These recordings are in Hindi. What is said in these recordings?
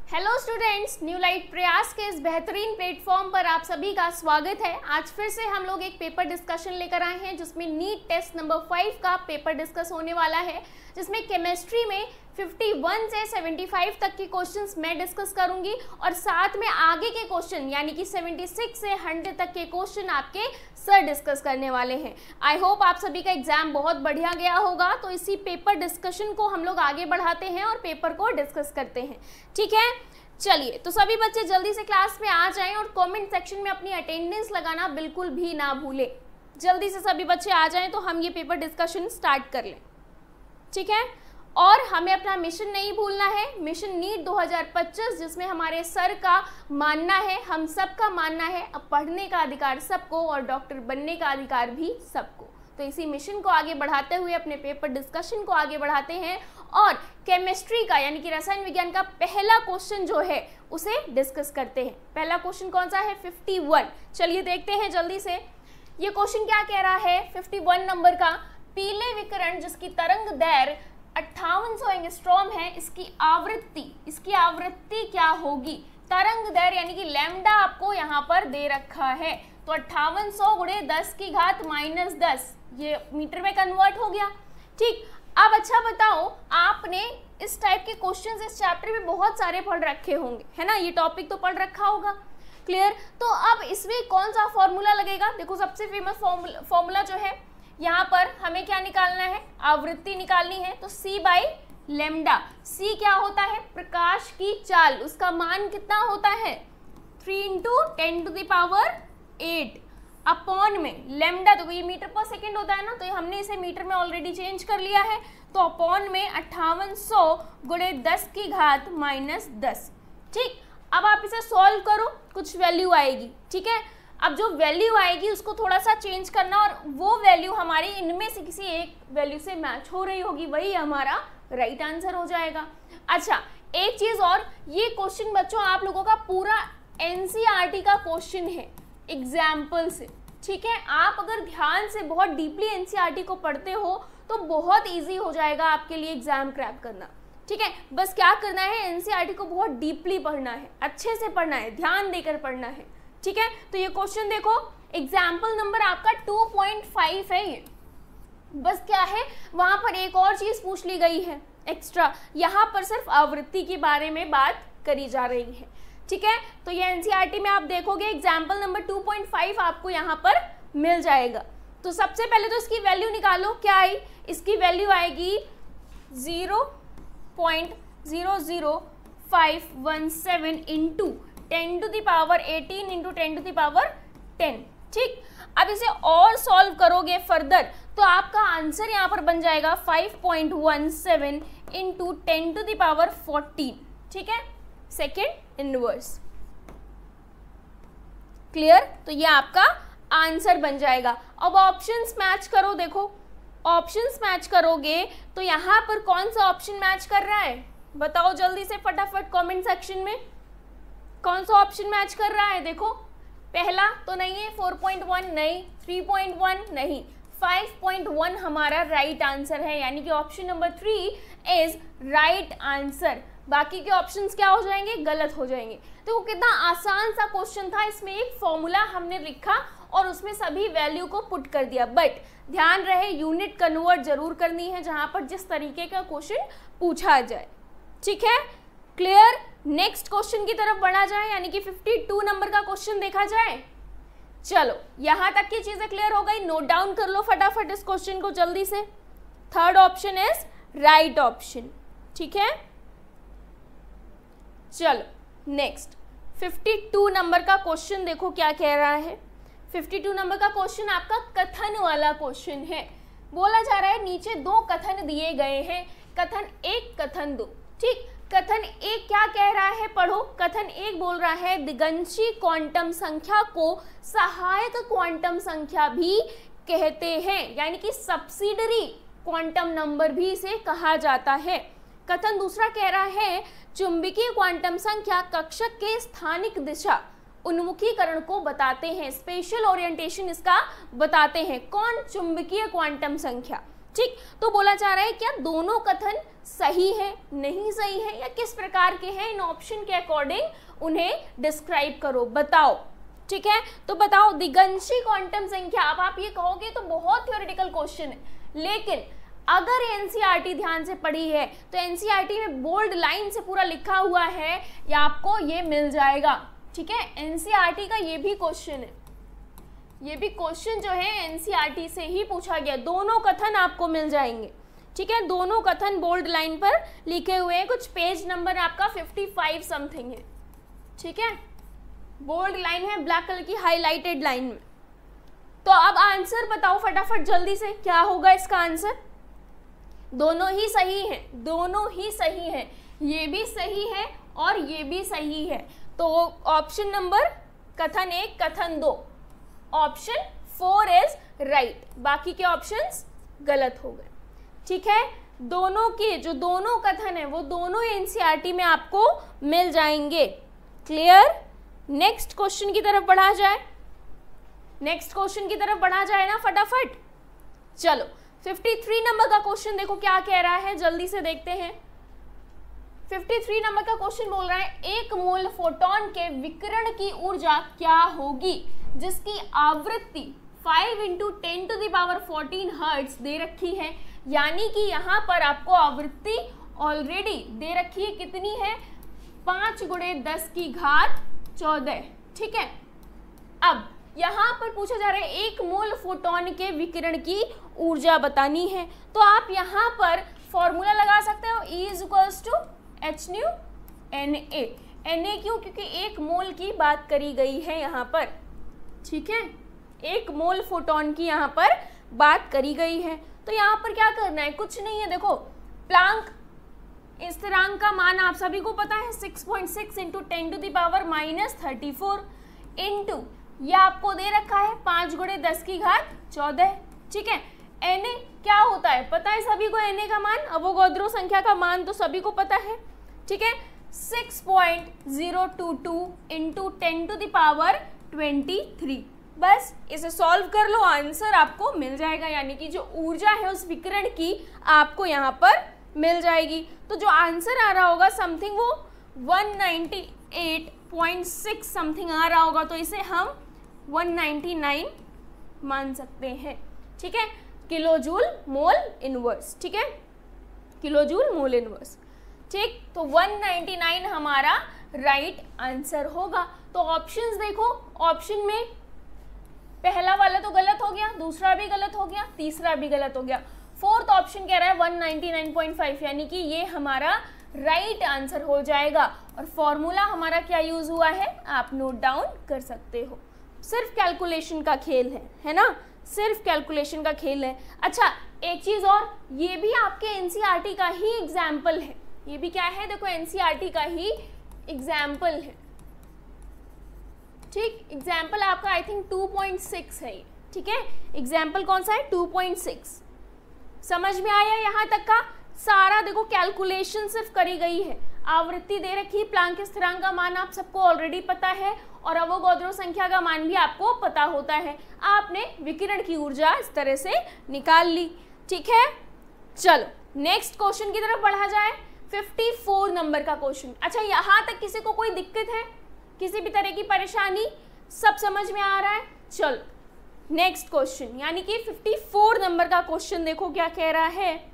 हेलो स्टूडेंट्स, न्यू लाइट प्रयास के इस बेहतरीन प्लेटफॉर्म पर आप सभी का स्वागत है। आज फिर से हम लोग एक पेपर डिस्कशन लेकर आए हैं जिसमें नीट टेस्ट नंबर 5 का पेपर डिस्कस होने वाला है, जिसमें केमिस्ट्री में 51 से 75 तक के क्वेश्चंस मैं डिस्कस करूंगी और साथ में आगे के क्वेश्चन यानी कि 76 से 100 तक के क्वेश्चन आपके सर डिस्कस करने वाले हैं। आई होप आप सभी का एग्जाम बहुत बढ़िया गया होगा। तो इसी पेपर डिस्कशन को हम लोग आगे बढ़ाते हैं और पेपर को डिस्कस करते हैं, ठीक है। चलिए, तो सभी बच्चे जल्दी से क्लास में आ जाएं और कमेंट सेक्शन में अपनी अटेंडेंस लगाना बिल्कुल भी ना भूलें। जल्दी से सभी बच्चे आ जाएं तो हम ये पेपर डिस्कशन स्टार्ट कर लें, ठीक है। और हमें अपना मिशन नहीं भूलना है, मिशन नीट 2025, जिसमें हमारे सर का मानना है, हम सबका मानना है, अब पढ़ने का अधिकार सबको और डॉक्टर बनने का अधिकार भी सबको। तो इसी मिशन को आगे बढ़ाते हुए अपने पेपर डिस्कशन को आगे बढ़ाते हैं और केमिस्ट्री का यानी कि रसायन विज्ञान का पहला क्वेश्चन जो है उसे डिस्कस करते हैं। पहला क्वेश्चन कौन सा है? 51। चलिए देखते हैं जल्दी से। ये क्वेश्चन क्या कह रहा है? 51 नंबर का, पीले विकिरण जिसकी तरंग दैर्घ्य 5800 एंगस्ट्रॉम है, इसकी आवृत्ति क्या होगी? तरंग दैर्घ्य यानी कि लैम्डा आपको यहाँ पर दे रखा है, तो 5800 गुणे 10 की घात -10, ये मीटर में कन्वर्ट हो गया, ठीक। अब अच्छा बताओ, आपने इस टाइप के क्वेश्चंस इस चैप्टर में बहुत सारे पढ़ रखे होंगे, है ना, ये टॉपिक तो पढ़ रखा होगा, क्लियर। तो अब इसमें कौन सा फॉर्मूला लगेगा? देखो, सबसे फेमस फॉर्मूला जो है यहाँ पर हमें क्या निकालना है? आवृत्ति निकालनी है। तो C बाई लेमडा, C क्या होता है? प्रकाश की चाल, उसका मान कितना होता है? 3 × 10⁸ अपॉन में लेमडा, तो ये मीटर पर सेकेंड होता है ना, तो हमने इसे मीटर में ऑलरेडी चेंज कर लिया है, तो अपॉन में 5800 गुणे 10 की घात -10, ठीक। अब आप इसे सॉल्व करो, कुछ वैल्यू आएगी, ठीक है। अब जो वैल्यू आएगी उसको थोड़ा सा चेंज करना और वो वैल्यू हमारी इनमें से किसी एक वैल्यू से मैच हो रही होगी, वही हमारा राइट आंसर हो जाएगा। अच्छा, एक चीज और, ये क्वेश्चन बच्चों आप लोगों का पूरा एनसीईआरटी का क्वेश्चन है एग्जाम्पल से, ठीक है। आप अगर ध्यान से बहुत डीपली एनसीईआरटी को पढ़ते हो तो बहुत ईजी हो जाएगा आपके लिए एग्जाम क्रैक करना, ठीक है। बस क्या करना है, एनसीईआरटी को बहुत डीपली पढ़ना है, अच्छे से पढ़ना है, ध्यान देकर पढ़ना है, ठीक है। तो ये क्वेश्चन देखो, एग्जाम्पल नंबर आपका 2.5 है ये। बस क्या है, वहां पर एक और चीज पूछ ली गई है एक्स्ट्रा, यहाँ पर सिर्फ आवृत्ति के बारे में बात करी जा रही है, ठीक है। तो ये एनसीईआरटी में आप देखोगे एग्जाम्पल नंबर 2.5 आपको यहाँ पर मिल जाएगा। तो सबसे पहले तो इसकी वैल्यू निकालो, क्या आई? इसकी वैल्यू आएगी 0.00517 इंटू 10⁻18 इंटू 10⁻10, ठीक। अब इसे और सॉल्व करोगे फर्दर तो आपका आंसर यहाँ पर बन जाएगा 5.17 इंटू 10⁻14, ठीक है, सेकेंड इनवर्स, क्लियर। तो ये आपका आंसर बन जाएगा। अब ऑप्शंस मैच करो, देखो ऑप्शंस मैच करोगे तो यहाँ पर कौन सा ऑप्शन मैच कर रहा है? बताओ जल्दी से फटाफट कमेंट सेक्शन में, कौन सा ऑप्शन मैच कर रहा है? देखो, पहला तो नहीं है, 4.1 नहीं, 3.1 नहीं, 5.1 हमारा राइट आंसर है, यानी कि option number 3 is right answer. बाकी के ऑप्शंस क्या हो जाएंगे? गलत हो जाएंगे। तो कितना आसान सा क्वेश्चन था, इसमें एक फॉर्मूला हमने लिखा और उसमें सभी वैल्यू को पुट कर दिया, बट ध्यान रहे यूनिट कन्वर्ट जरूर करनी है जहां पर जिस तरीके का क्वेश्चन पूछा जाए, ठीक है, क्लियर। नेक्स्ट क्वेश्चन की तरफ बढ़ा जाए, यानी कि 52 नंबर का क्वेश्चन देखा जाए। चलो, यहां तक की चीजें क्लियर हो गई, नोट डाउन कर लो फटाफट इस क्वेश्चन को जल्दी से। Third option is right option, ठीक है। चलो नेक्स्ट 52 नंबर का क्वेश्चन देखो क्या कह रहा है। 52 नंबर का क्वेश्चन आपका कथन वाला क्वेश्चन है। बोला जा रहा है नीचे दो कथन दिए गए हैं, कथन 1 कथन 2, ठीक। कथन 1 क्या कह रहा है? पढ़ो। कथन 1 बोल रहा है दिगंशी क्वांटम संख्या को सहायक क्वांटम संख्या भी कहते हैं, यानी कि सब्सिडरी क्वांटम नंबर भी इसे कहा जाता है। कथन दूसरा कह रहा है चुंबकीय क्वांटम संख्या कक्षक के स्थानिक दिशा उन्मुखीकरण को बताते हैं, स्पेशल ओरिएंटेशन इसका बताते हैं। कौन? चुंबकीय क्वांटम संख्या, ठीक, तो बोला जा रहा है क्या दोनों कथन सही है, नहीं सही है, या किस प्रकार के हैं, इन ऑप्शन के अकॉर्डिंग उन्हें डिस्क्राइब करो, बताओ। ठीक है, तो बताओ दिगंशी क्वांटम संख्या। अब आप ये कहोगे तो बहुत थ्योरेटिकल क्वेश्चन है, लेकिन अगर एनसीईआरटी ध्यान से पढ़ी है तो एनसीईआरटी में बोल्ड लाइन से पूरा लिखा हुआ है, या आपको ये मिल जाएगा। ठीक है, एनसीईआरटी का ये भी क्वेश्चन है, ये भी क्वेश्चन जो है एनसीईआरटी से ही पूछा गया, दोनों कथन आपको मिल जाएंगे। ठीक है, दोनों कथन बोल्ड लाइन पर लिखे हुए हैं, कुछ पेज नंबर आपका 55 समथिंग है। ठीक है, बोल्ड लाइन है ब्लैक कलर की हाईलाइटेड लाइन में। तो अब आंसर बताओ फटाफट जल्दी से, क्या होगा इसका आंसर? दोनों ही सही है, दोनों ही सही है, ये भी सही है और ये भी सही है। तो ऑप्शन नंबर कथन 1, कथन 2, ऑप्शन 4 इज राइट, बाकी के ऑप्शंस गलत हो गए। ठीक है, दोनों के जो दोनों कथन है वो दोनों एनसीईआरटी में आपको मिल जाएंगे। क्लियर? नेक्स्ट क्वेश्चन की तरफ बढ़ा जाए, नेक्स्ट क्वेश्चन की तरफ बढ़ा जाए ना फटाफट। चलो 53 नंबर का क्वेश्चन देखो क्या कह रहा है, जल्दी से देखते हैं। 53 नंबर का क्वेश्चन बोल रहा है एक मोल फोटोन के विकिरण की ऊर्जा क्या होगी जिसकी आवृत्ति 5 × 10⁻14 हर्ट्ज दे रखी है। यानी कि यहाँ पर आपको आवृत्ति ऑलरेडी दे रखी है, कितनी है? 5 × 10⁻14। ठीक है, अब यहाँ पर पूछा जा रहा है एक मोल फोटोन के विकिरण की ऊर्जा बतानी है, तो आप यहाँ पर फॉर्मूला लगा सकते हो, E = hν Na। Na क्यों? क्योंकि एक मोल की बात करी गई है यहाँ पर। ठीक है, एक मोल फोटोन की यहाँ पर बात करी गई है, तो यहाँ पर क्या करना है? कुछ नहीं है, देखो प्लांक स्थिरांक का मान आप सभी को पता है 6.6 × 10⁻34 इंटू ये आपको दे रखा है 5 × 10⁻14। ठीक है, Na क्या होता है पता है सभी को? Na का मान, अवोगाद्रो संख्या का मान तो सभी को पता है। ठीक है, 6.022 × 10⁻23। बस इसे सॉल्व कर लो, आंसर आपको मिल जाएगा, यानी कि जो ऊर्जा है उस विकिरण की आपको यहाँ पर मिल जाएगी। तो जो आंसर आ रहा होगा समथिंग वो 198.6 समथिंग आ रहा होगा, तो इसे हम 199 मान सकते हैं। ठीक है, किलोजूल मोल इनवर्स। ठीक है, किलोजूल मोल इनवर्स। ठीक, तो 199 हमारा राइट आंसर होगा। तो ऑप्शंस देखो, ऑप्शन में पहला वाला तो गलत हो गया, दूसरा भी गलत हो गया, तीसरा भी गलत हो गया, फोर्थ ऑप्शन कह रहा है 199.5, यानी कि ये हमारा राइट आंसर हो जाएगा। और फॉर्मूला हमारा क्या यूज हुआ है आप नोट डाउन कर सकते हो। सिर्फ कैलकुलेशन का खेल है ना, सिर्फ कैलकुलेशन का खेल है। अच्छा एक चीज और, ये भी आपके एनसीईआरटी का ही एग्जाम्पल है, ये भी क्या है देखो एनसीईआरटी का ही एग्जाम्पल है। ठीक, एग्जाम्पल आपका आई थिंक 2.6 है ये। ठीक है, एग्जाम्पल कौन सा है? 2.6। समझ में आया यहाँ तक का? सारा देखो कैलकुलेशन सिर्फ करी गई है। आवृत्ति दे रखी, प्लांक स्थिरांक का मान आप सबको ऑलरेडी पता है, और अवोगाद्रो संख्या का मान भी आपको पता होता है। आपने विकिरण की ऊर्जा इस तरह से निकाल ली। ठीक है, चलो नेक्स्ट क्वेश्चन की तरफ बढ़ा जाए। 54 नंबर का क्वेश्चन। अच्छा यहाँ तक किसी को कोई दिक्कत है, किसी भी तरह की परेशानी? सब समझ में आ रहा है? चलो नेक्स्ट क्वेश्चन, यानी कि 54 नंबर का क्वेश्चन देखो क्या कह रहा है।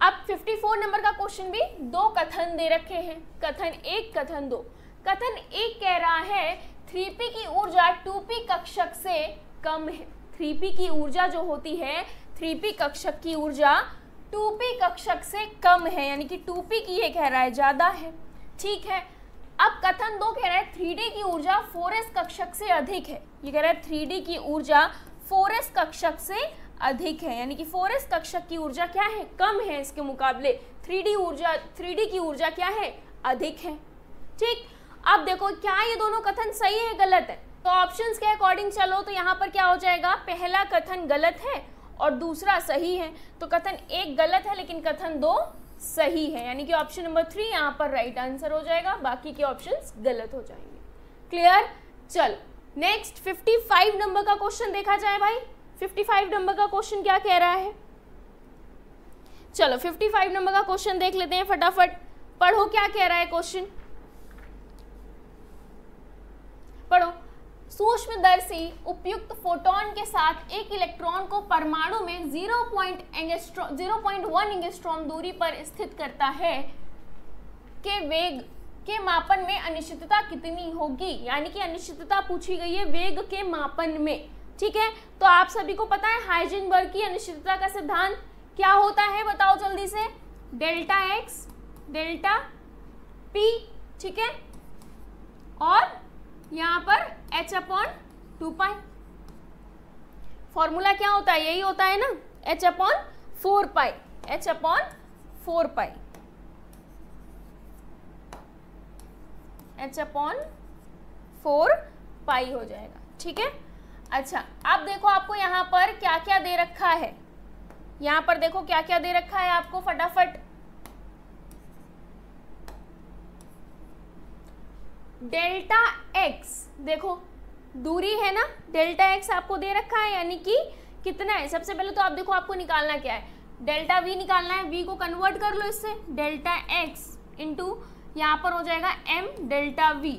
अब 54 नंबर का क्वेश्चन भी दो कथन दे रखे हैं, कथन 1, कथन 2। कथन 1 कह रहा है 3p की ऊर्जा 2p कक्षक से कम है। 3p की ऊर्जा जो होती है, 3p कक्षक की ऊर्जा 2p कक्षक से कम है, यानी कि 2p की ये कह रहा है ज्यादा है। ठीक है, अब कथन 2 कह रहा है 3d की ऊर्जा 4s कक्षक से अधिक है। ये कह रहा है 3d की ऊर्जा 4s कक्षक से अधिक है, यानी कि 4s कक्षक की ऊर्जा क्या है? कम है इसके मुकाबले। 3d की ऊर्जा क्या है? अधिक है। ठीक, अब देखो क्या ये दोनों कथन सही है गलत है? तो ऑप्शंस के अकॉर्डिंग चलो तो यहाँ पर क्या हो जाएगा? पहला कथन गलत है और दूसरा सही है। तो कथन 1 गलत है लेकिन कथन 2 सही है, यानी कि ऑप्शन नंबर 3 यहाँ पर राइट आंसर हो जाएगा, बाकी के ऑप्शंस गलत हो जाएंगे। क्लियर? चलो नेक्स्ट 55 नंबर का क्वेश्चन देखा जाए भाई। 55 नंबर का क्वेश्चन क्या कह रहा है? चलो 55 नंबर का क्वेश्चन देख लेते हैं फटाफट। पढ़ो क्या कह रहा है क्वेश्चन, पढ़ो। सूक्ष्मदर्शी उपयुक्त फोटोन के साथ एक इलेक्ट्रॉन को परमाणु में 0.1 एंगस्ट्रॉम दूरी पर स्थित करता है के वेग के मापन में अनिश्चितता कितनी होगी, यानी कि अनिश्चितता पूछी गई है वेग के मापन में। ठीक है, तो आप सभी को पता है हाइजेनबर्ग की अनिश्चितता का सिद्धांत क्या होता है, बताओ जल्दी से। डेल्टा एक्स डेल्टा पी, ठीक है, और यहाँ पर h/2π। फॉर्मूला क्या होता है, यही होता है ना, h/4π, h/4π, h/4π हो जाएगा। ठीक है, अच्छा अब देखो आपको यहाँ पर क्या क्या दे रखा है, यहाँ पर देखो क्या क्या दे रखा है आपको फटाफट। डेल्टा एक्स, देखो दूरी है ना, डेल्टा एक्स आपको दे रखा है, यानी कि कितना है। सबसे पहले तो आप देखो आपको निकालना क्या है, डेल्टा वी निकालना है। वी को कन्वर्ट कर लो इससे, डेल्टा एक्स इंटू यहाँ पर हो जाएगा m डेल्टा वी,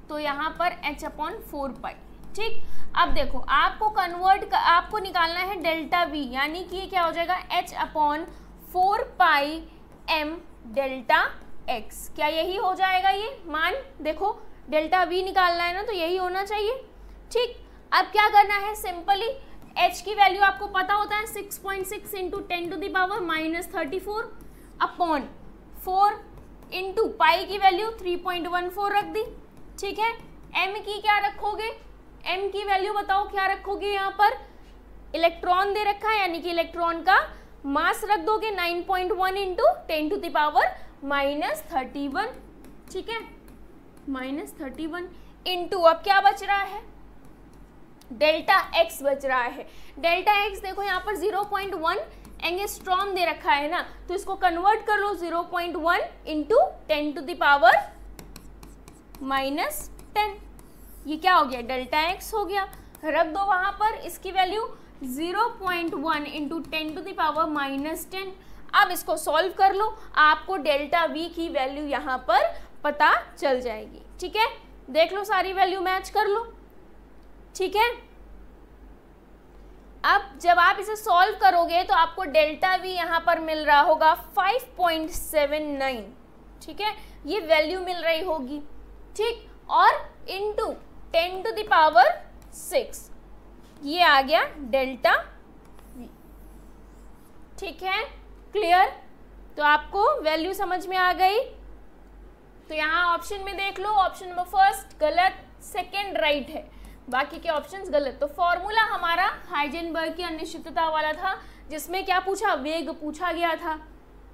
तो यहाँ पर h/4π। ठीक, अब देखो आपको निकालना है डेल्टा वी, यानी कि ये क्या हो जाएगा h/4π m डेल्टा x। क्या यही हो जाएगा ये मान, देखो डेल्टा वी निकालना है ना, तो यही होना चाहिए। ठीक, अब क्या करना है, सिंपली h की वैल्यू आपको पता होता है 6.6 इंटू 10⁻34 अपॉन 4 इंटू पाई की वैल्यू 3.14 रख दी। ठीक है, m की क्या रखोगे, m की वैल्यू बताओ क्या रखोगे, यहाँ पर इलेक्ट्रॉन दे रखा है, यानी कि इलेक्ट्रॉन का मास रख दोगे 9.1 इंटू 10⁻31। ठीक है, -31 इंटू अब क्या बच रहा है, डेल्टा एक्स बच रहा है। डेल्टा एक्स देखो यहाँ पर 0.1 एंगस्ट्रॉम दे रखा है ना, तो इसको कन्वर्ट कर लो 0.1 इंटू 10⁻10। ये क्या हो गया, डेल्टा एक्स हो गया, रख दो वहां पर इसकी वैल्यू 0.1 इंटू 10⁻10। अब इसको सॉल्व कर लो, आपको डेल्टा वी की वैल्यू यहाँ पर पता चल जाएगी। ठीक है, देख लो सारी वैल्यू मैच कर लो। ठीक है, अब जब आप इसे सॉल्व करोगे तो आपको डेल्टा वी यहाँ पर मिल रहा होगा 5.79। ठीक है, ये वैल्यू मिल रही होगी। ठीक, और इंटू 10⁻6 ये आ गया डेल्टा वी। ठीक है, क्लियर, तो आपको वैल्यू समझ में आ गई। तो यहाँ ऑप्शन में देख लो, ऑप्शन नंबर फर्स्ट गलत, सेकंड राइट है, बाकी के ऑप्शंस गलत। तो फॉर्मूला हमारा हाइजेनबर्ग की अनिश्चितता वाला था, जिसमें क्या पूछा, वेग पूछा गया था,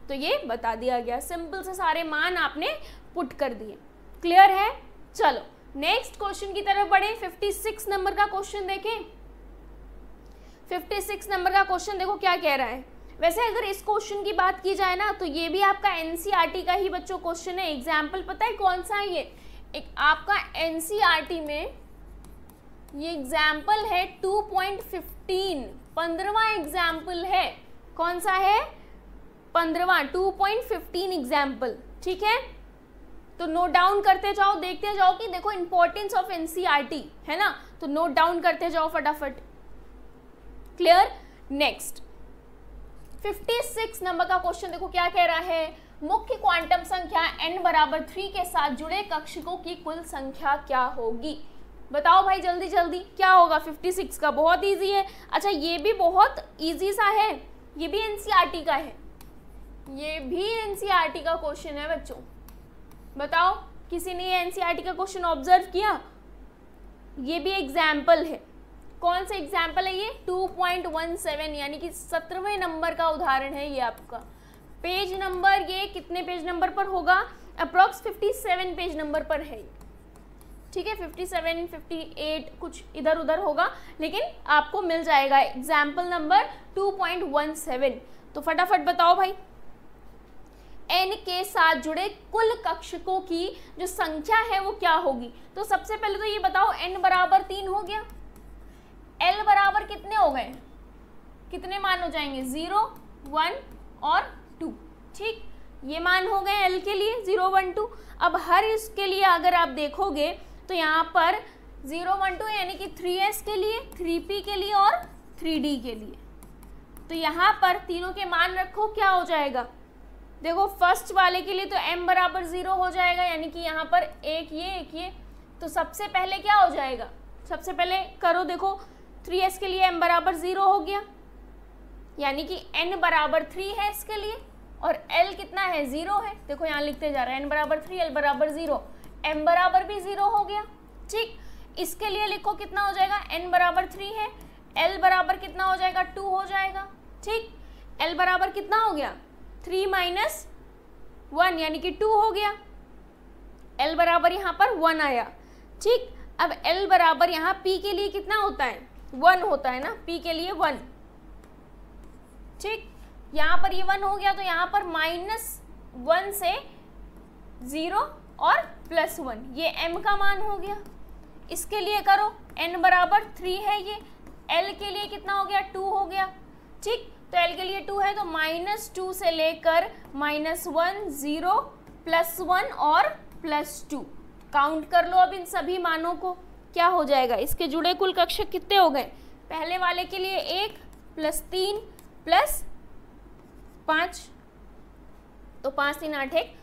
तो ये बता दिया गया। सिंपल से सारे मान आपने पुट कर दिए। क्लियर है, चलो नेक्स्ट क्वेश्चन की तरफ बढ़े। 56 नंबर का क्वेश्चन देखें। 56 नंबर का क्वेश्चन देखो क्या कह रहा है। वैसे अगर इस क्वेश्चन की बात की जाए ना, तो ये भी आपका एनसीईआरटी का ही बच्चों क्वेश्चन है। एग्जाम्पल पता है कौन सा है, ये एक आपका एनसीईआरटी में ये एग्जाम्पल है 2.15, 15वां एग्जाम्पल है। कौन सा है, 15वां, 2.15 एग्जाम्पल। ठीक है, तो नोट डाउन करते जाओ, देखते जाओ कि देखो इंपॉर्टेंस ऑफ एनसीईआरटी है ना, तो नोट डाउन करते जाओ फटाफट। क्लियर, नेक्स्ट 56 नंबर का क्वेश्चन देखो क्या कह रहा है। मुख्य क्वांटम संख्या n बराबर 3 के साथ जुड़े कक्षकों की कुल संख्या क्या होगी, बताओ भाई जल्दी जल्दी क्या होगा। 56 का बहुत इजी है। अच्छा ये भी बहुत इजी सा है, ये भी एनसीईआरटी का है, ये भी एनसीईआरटी का क्वेश्चन है बच्चों। बताओ किसी ने ये एनसीईआरटी का क्वेश्चन ऑब्जर्व किया, ये भी एग्जाम्पल है। कौन सा एग्जाम्पल है ये, 2.17, यानी कि 17वें नंबर का उदाहरण है ये आपका। पेज नंबर ये कितने पेज नंबर पर होगा, अप्रॉक्स 57 पेज नंबर पर है। ठीक है, 57, 58 कुछ इधर उधर होगा, लेकिन आपको मिल जाएगा एग्जाम्पल नंबर 2.17। तो फटाफट बताओ भाई, n के साथ जुड़े कुल कक्षकों की जो संख्या है वो क्या होगी। तो सबसे पहले तो ये बताओ, n बराबर 3 हो गया, l बराबर कितने हो गए, कितने मान हो जाएंगे, 0, 1 और ठीक, ये मान हो गए L के लिए 0 1 2। अब हर इसके लिए अगर आप देखोगे तो यहाँ पर 0 1 2 यानी कि 3s के लिए, 3p के लिए और 3d के लिए। तो यहाँ पर तीनों के मान रखो, क्या हो जाएगा, देखो फर्स्ट वाले के लिए तो m बराबर 0 हो जाएगा, यानी कि यहाँ पर एक ये। तो सबसे पहले क्या हो जाएगा, सबसे पहले करो, देखो 3s के लिए m बराबर 0 हो गया, यानी कि n बराबर 3 है इसके लिए, और l कितना है, 0 है। देखो यहाँ लिखते जा रहा है n बराबर 3, l बराबर 0, m बराबर भी 0 हो गया। ठीक, इसके लिए लिखो कितना हो जाएगा, n बराबर 3 है, l बराबर कितना हो जाएगा, 2 हो जाएगा। ठीक, l बराबर कितना हो गया, 3 माइनस 1 यानी कि 2 हो गया, l बराबर यहाँ पर 1 आया। ठीक, अब l बराबर यहाँ p के लिए कितना होता है, 1 होता है ना, p के लिए 1। ठीक, यहाँ पर ये 1 हो गया, तो यहाँ पर -1 से 0 और +1, ये m का मान हो गया। इसके लिए करो, n बराबर 3 है, ये l के लिए कितना हो गया, 2 हो गया। ठीक, तो l के लिए 2 है, तो -2 से लेकर -1 0 +1 और +2 काउंट कर लो अब इन सभी मानों को, क्या हो जाएगा, इसके जुड़े कुल कक्षक कितने हो गए, पहले वाले के लिए 1 +3 +5, तो 5 3 8 1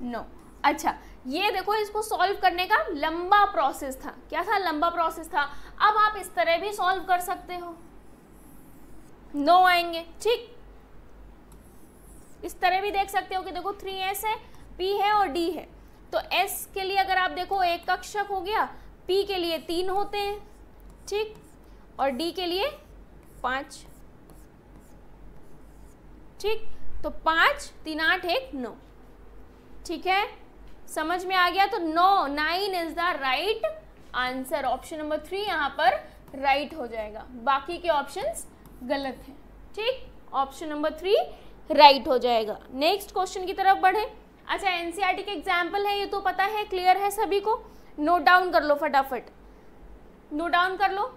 9। अच्छा, ये देखो इसको सॉल्व करने का लंबा प्रोसेस था, क्या था, लंबा प्रोसेस था। अब आप इस तरह भी सॉल्व कर सकते हो, 9 आएंगे। ठीक, इस तरह भी देख सकते हो कि देखो 3s है, p है और d है, तो s के लिए अगर आप देखो एक कक्षक हो गया, p के लिए 3 होते हैं, ठीक, और d के लिए 5। ठीक, तो 5 3 8 1 9। ठीक है, समझ में आ गया, तो 9 is the right answer. Option number 3 यहाँ पर राइट हो जाएगा, बाकी के ऑप्शंस गलत है। ठीक, ऑप्शन नंबर 3 राइट हो जाएगा। नेक्स्ट क्वेश्चन की तरफ बढ़े। अच्छा, एनसीईआरटी के एग्जाम्पल है, ये तो पता है, क्लियर है सभी को, नोट डाउन कर लो, फटाफट नोट डाउन कर लो।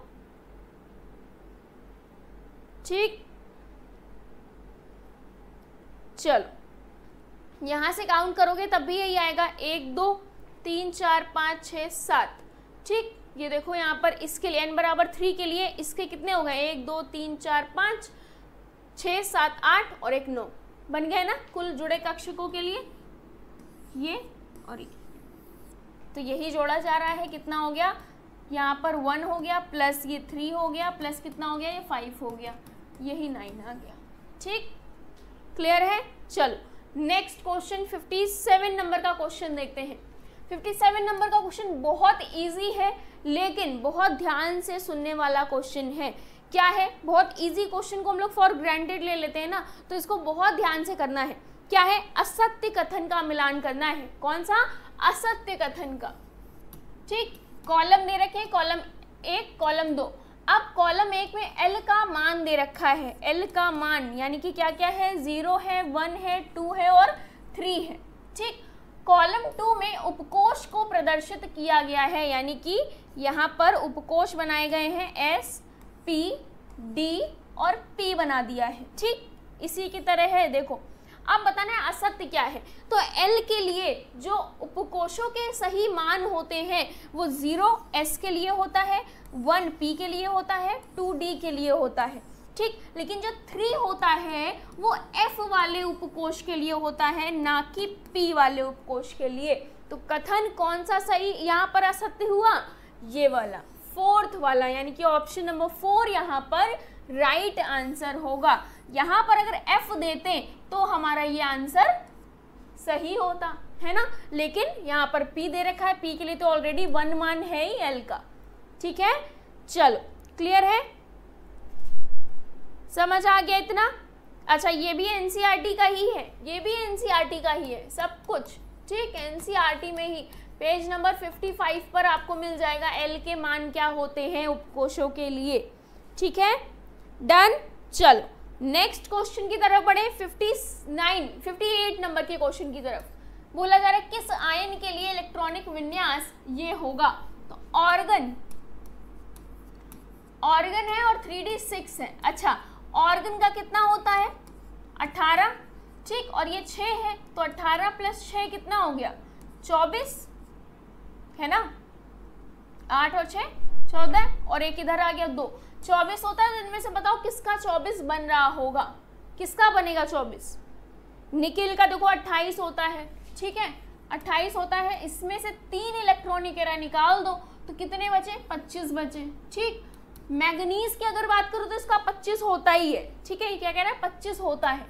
ठीक, चलो यहां से काउंट करोगे तब भी यही आएगा, 1 2 3 4 5 6 7। ठीक, ये देखो यहाँ पर इसके लिए n बराबर 3 के लिए इसके कितने हो गए, 1 2 3 4 5 6 7 8 और 1 9 बन गए ना कुल जुड़े कक्षकों के लिए, ये और ये। तो यही जोड़ा जा रहा है, कितना हो गया, यहाँ पर 1 हो गया प्लस ये 3 हो गया प्लस कितना हो गया, ये 5 हो गया, यही 9 आ गया। ठीक, क्लियर है। चलो नेक्स्ट क्वेश्चन 57 नंबर का क्वेश्चन देखते हैं। 57 नंबर का क्वेश्चन बहुत इजी है, लेकिन बहुत ध्यान से सुनने वाला क्वेश्चन है। क्या है, बहुत इजी क्वेश्चन को हम लोग फॉर ग्रांटेड ले लेते हैं ना, तो इसको बहुत ध्यान से करना है। क्या है, असत्य कथन का मिलान करना है। कौन सा, असत्य कथन का। ठीक, कॉलम दे रखे, कॉलम 1 कॉलम 2। अब कॉलम 1 में L का मान दे रखा है, L का मान यानी कि क्या क्या है, 0 है, 1 है, 2 है और 3 है। ठीक, कॉलम 2 में उपकोष को प्रदर्शित किया गया है, यानी कि यहाँ पर उपकोष बनाए गए हैं, S P D और P बना दिया है। ठीक, इसी की तरह है। देखो अब बताना है असत्य क्या है, तो L के लिए जो उपकोषों के सही मान होते हैं वो 0 S के लिए होता है, 1 P के लिए होता है, 2 D के लिए होता है। ठीक, लेकिन जो 3 होता है वो F वाले उपकोष के लिए होता है, ना कि P वाले उपकोष के लिए। तो कथन कौन सा सही यहाँ पर असत्य हुआ, ये वाला, 4th वाला, यानी कि ऑप्शन नंबर 4 यहाँ पर राइट आंसर होगा। यहाँ पर अगर F देते तो हमारा ये आंसर सही होता है ना, लेकिन यहाँ पर P दे रखा है, P के लिए तो ऑलरेडी 1 मान है ही L का। ठीक है, चलो क्लियर है, समझ आ गया इतना। अच्छा, ये भी एनसीईआरटी का ही है, ये भी एनसीईआरटी का ही है सब कुछ। ठीक, एनसीईआरटी में ही पेज नंबर 55 पर आपको मिल जाएगा L के मान क्या होते हैं उपकोषों के लिए। ठीक है, डन। चलो नेक्स्ट क्वेश्चन की तरफ बढ़े, 58 नंबर के क्वेश्चन की तरफ। बोला जा रहा है किस आयन के लिए इलेक्ट्रॉनिक विन्यास ये होगा, तो ऑर्गन है और 3d6 है। अच्छा, ऑर्गन का कितना होता है, 18, ठीक, और ये 6 है तो 18 प्लस 6 कितना हो गया 24 है ना, 8 और 6 14 और एक इधर आ गया 2, 24 होता है। इनमें से बताओ किसका 24 बन रहा होगा, किसका बनेगा 24? निकिल का देखो 28 होता है, ठीक है 28 होता है, इसमें से 3 इलेक्ट्रॉनिक एरा निकाल दो तो कितने बचे 25 बचे। ठीक, मैग्नीज की अगर बात करूँ तो इसका 25 होता ही है, ठीक है, ये क्या कह रहा है 25 होता है,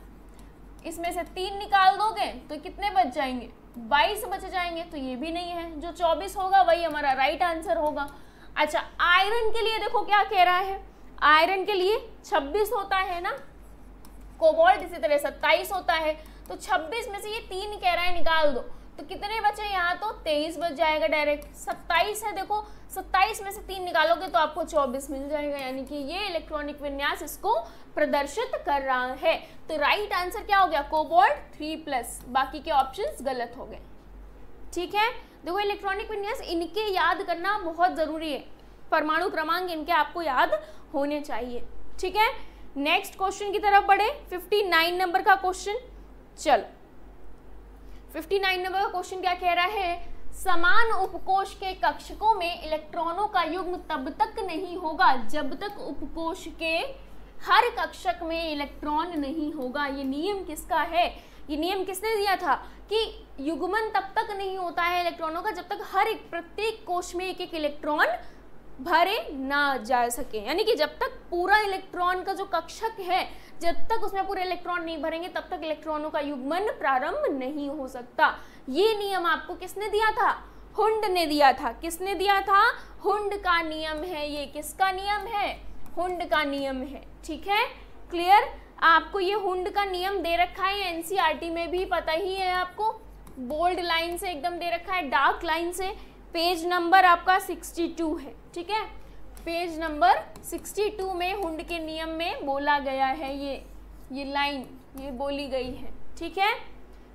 इसमें से 3 निकाल दोगे तो कितने बच जाएंगे 22 बच जाएंगे, तो ये भी नहीं है, जो 24 होगा वही हमारा राइट आंसर होगा। अच्छा, आयरन के लिए देखो क्या कह रहा है, आयरन के लिए 26 होता है ना, कोबाल्ट इसी तरह 27 होता है, तो 26 में से ये 3 कह रहा है निकाल दो तो कितने बचे यहाँ तो 23 बच जाएगा डायरेक्ट। 27 है देखो, 27 में से 3 निकालोगे तो आपको 24 मिल जाएगा, यानी कि ये इलेक्ट्रॉनिक विन्यास इसको प्रदर्शित कर रहा है। तो राइट आंसर क्या हो गया कोबाल्ट 3+, बाकी के ऑप्शंस गलत हो गए। ठीक है, देखो इलेक्ट्रॉनिक विन्यास इनके याद करना बहुत जरूरी है, परमाणु क्रमांक इनके आपको याद होने चाहिए। ठीक है, नेक्स्ट क्वेश्चन की तरफ बढ़े, 59 नंबर का क्वेश्चन। चल 59 नंबर का क्वेश्चन क्या कह रहा है, समान उपकोष के कक्षकों में इलेक्ट्रॉनों का युग्म तब तक नहीं होगा जब तक उपकोष के हर कक्षक में इलेक्ट्रॉन नहीं होगा। ये नियम किसका है, ये नियम किसने दिया था कि युग्मन तब तक नहीं होता है इलेक्ट्रॉनों का जब तक हर एक प्रत्येक कोष में एक एक इलेक्ट्रॉन भरे ना जा सके, यानी कि जब तक पूरा इलेक्ट्रॉन का जो कक्षक है जब तक उसमें पूरे इलेक्ट्रॉन नहीं भरेंगे तब तक इलेक्ट्रॉनों का युग्मन प्रारंभ नहीं हो सकता। ये नियम आपको किसने दिया था, हुंड ने दिया था। किसने दिया था, हुंड का नियम है, ये किसका नियम है, हुंड का नियम है। ठीक है, क्लियर, आपको ये हुंड का नियम दे रखा है, एनसीईआरटी में भी पता ही है आपको, बोल्ड लाइन से एकदम दे रखा है, डार्क लाइन से, पेज नंबर आपका 62 है। ठीक है, पेज नंबर 62 में हुंड के नियम में बोला गया है, ये लाइन ये बोली गई है। ठीक है,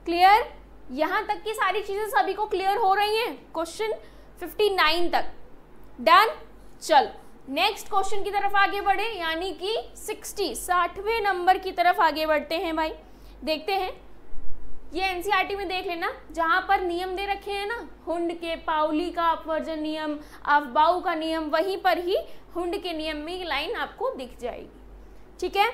क्लियर, यहां तक की सारी चीजें सभी को क्लियर हो रही हैं, क्वेश्चन 59 तक डन। चल नेक्स्ट क्वेश्चन की तरफ आगे बढ़े, यानी कि 60वें नंबर की तरफ आगे बढ़ते हैं भाई। देखते हैं, ये एनसीईआरटी में देख लेना, जहां पर नियम दे रखे हैं ना हुंड के, पाउली का अपवर्जन नियम, अफबाउ का नियम, वहीं पर ही हुंड के नियम में लाइन आपको दिख जाएगी। ठीक है,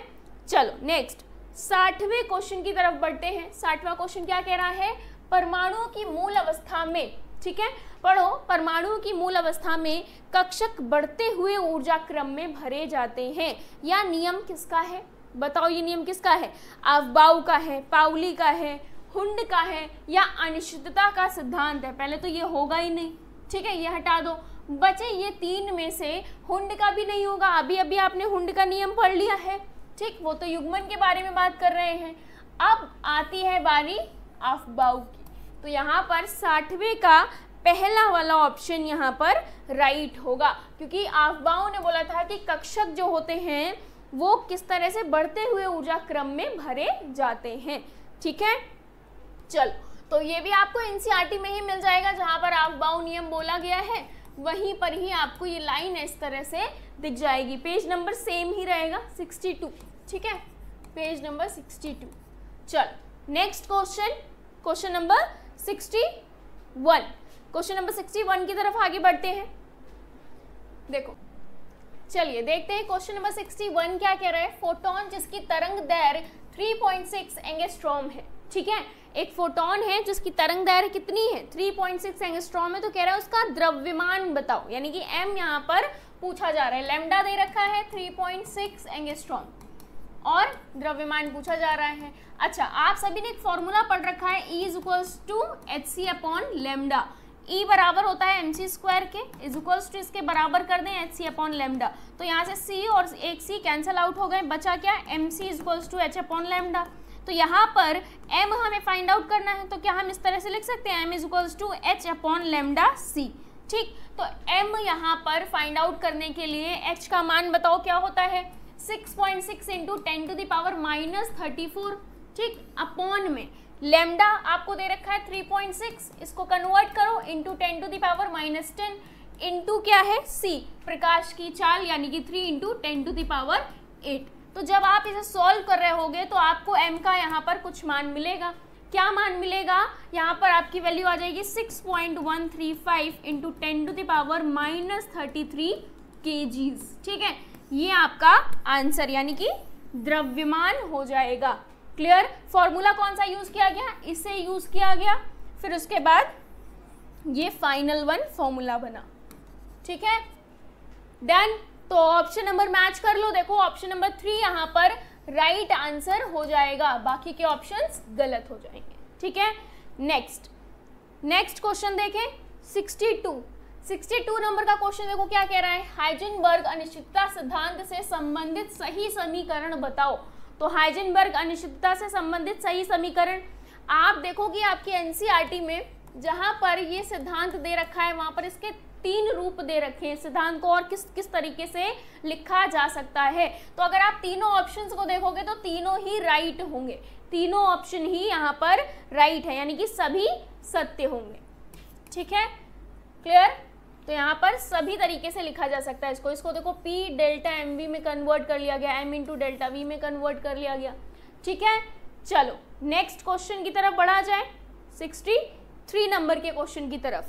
चलो नेक्स्ट 60वें क्वेश्चन की तरफ बढ़ते हैं। 60वां क्वेश्चन क्या कह रहा है, परमाणुओं की मूल अवस्था में, ठीक है पढ़ो, परमाणुओं की मूल अवस्था में कक्षक बढ़ते हुए ऊर्जा क्रम में भरे जाते हैं। या नियम किसका है, बताओ ये नियम किसका है, अफबाउ का है, पाउली का है, हुंड का है, या अनिश्चितता का सिद्धांत है। पहले तो ये होगा ही नहीं, ठीक है, ये हटा दो, बचे ये 3 में से हुंड का भी नहीं होगा। अभी अभी आपने हुंड का नियम पढ़ लिया है, ठीक, वो तो युग्मन के बारे में बात कर रहे हैं। अब आती है बारी अफबाउ की, तो यहाँ पर 60वें का पहला वाला ऑप्शन यहाँ पर राइट होगा, क्योंकि अफबाउ ने बोला था कि कक्षक जो होते हैं वो किस तरह से बढ़ते हुए ऊर्जा क्रम में भरे जाते हैं। ठीक है, चलो तो ये भी आपको एनसीईआरटी में ही मिल जाएगा, जहां पर अफबाउ नियम बोला गया है वहीं पर ही आपको ये लाइन इस तरह से दिख जाएगी। पेज नंबर सेम ही रहेगा 62, ठीक है, पेज नंबर 62। चलो next question, question number 61, question number 61 की तरफ आगे बढ़ते हैं। देखो चलिए देखते हैं क्वेश्चन नंबर 61 क्या कह रहा है, फोटोन जिसकी तरंग दैर्घ्य 3.6 एंगस्ट्रॉम है। ठीक है, एक फोटोन है जिसकी तरंग दैर्घ्य कितनी है 3.6 एंगस्ट्रॉम है, तो कह रहा है उसका द्रव्यमान बताओ, यानी कि m यहाँ पर पूछा जा रहा है, लैम्डा दे रखा है 3.6 एंगस्ट्रॉम और द्रव्यमान पूछा जा रहा है। अच्छा, आप सभी ने एक फॉर्मूला पढ़ रखा है, E = hc/λ, E बराबर होता है mc² के, इज टू इसके बराबर कर दें hc/λ, तो यहाँ से C और एक C कैंसिल आउट हो गए, बचा क्या mc = h/λ। तो यहाँ पर m हमें फाइंड आउट करना है, तो क्या हम इस तरह से लिख सकते हैं m = h/λc। ठीक, तो m यहाँ पर फाइंड आउट करने के लिए h का मान बताओ क्या होता है, 6.6 × 10⁻34, ठीक, अपॉन में लैम्डा आपको दे रखा है 3.6, इसको कन्वर्ट करो इंटू 10⁻10 इंटू क्या है c, प्रकाश की चाल, यानी कि 3 × 10⁸ तो जब आप इसे सॉल्व कर रहे होगे तो आपको m का यहाँ पर कुछ मान मिलेगा। क्या मान मिलेगा? यहाँ पर आपकी वैल्यू आ जाएगी 6.135 इंटू 10⁻³ kgs। ठीक है, ये आपका आंसर यानी कि द्रव्यमान हो जाएगा। क्लियर? फॉर्मूला कौन सा यूज किया गया? इसे यूज किया गया, फिर उसके बाद ये फाइनल वन फॉर्मूला बना। ठीक है, डन। तो ऑप्शन नंबर मैच कर लो। देखो ऑप्शन नंबर 3 यहाँ पर राइट आंसर हो जाएगा, बाकी के ऑप्शंस गलत हो जाएंगे। ठीक है, नेक्स्ट क्वेश्चन देखें 62 नंबर का क्वेश्चन देखो क्या कह रहा है। हाइजेनबर्ग अनिश्चितता सिद्धांत से संबंधित सही समीकरण बताओ। तो हाइजेनबर्ग अनिश्चितता से संबंधित सही समीकरण आप देखो कि आपकी एनसीईआरटी में जहां पर ये सिद्धांत दे रखा है वहां पर इसके 3 रूप दे रखे हैं सिद्धांत को, और किस तरीके से लिखा जा सकता है। तो अगर आप तीनों ऑप्शंस को देखोगे तो तीनों ही राइट होंगे, तीनों ऑप्शन ही यहाँ पर राइट है, यानी कि सभी सत्य होंगे। ठीक है, क्लियर? तो यहाँ पर सभी तरीके से लिखा जा सकता है इसको देखो P डेल्टा MV में कन्वर्ट कर लिया गया, M इंटू डेल्टा V में कन्वर्ट कर लिया गया। ठीक है, चलो नेक्स्ट क्वेश्चन की तरफ बढ़ा जाए, 63 नंबर के क्वेश्चन की तरफ।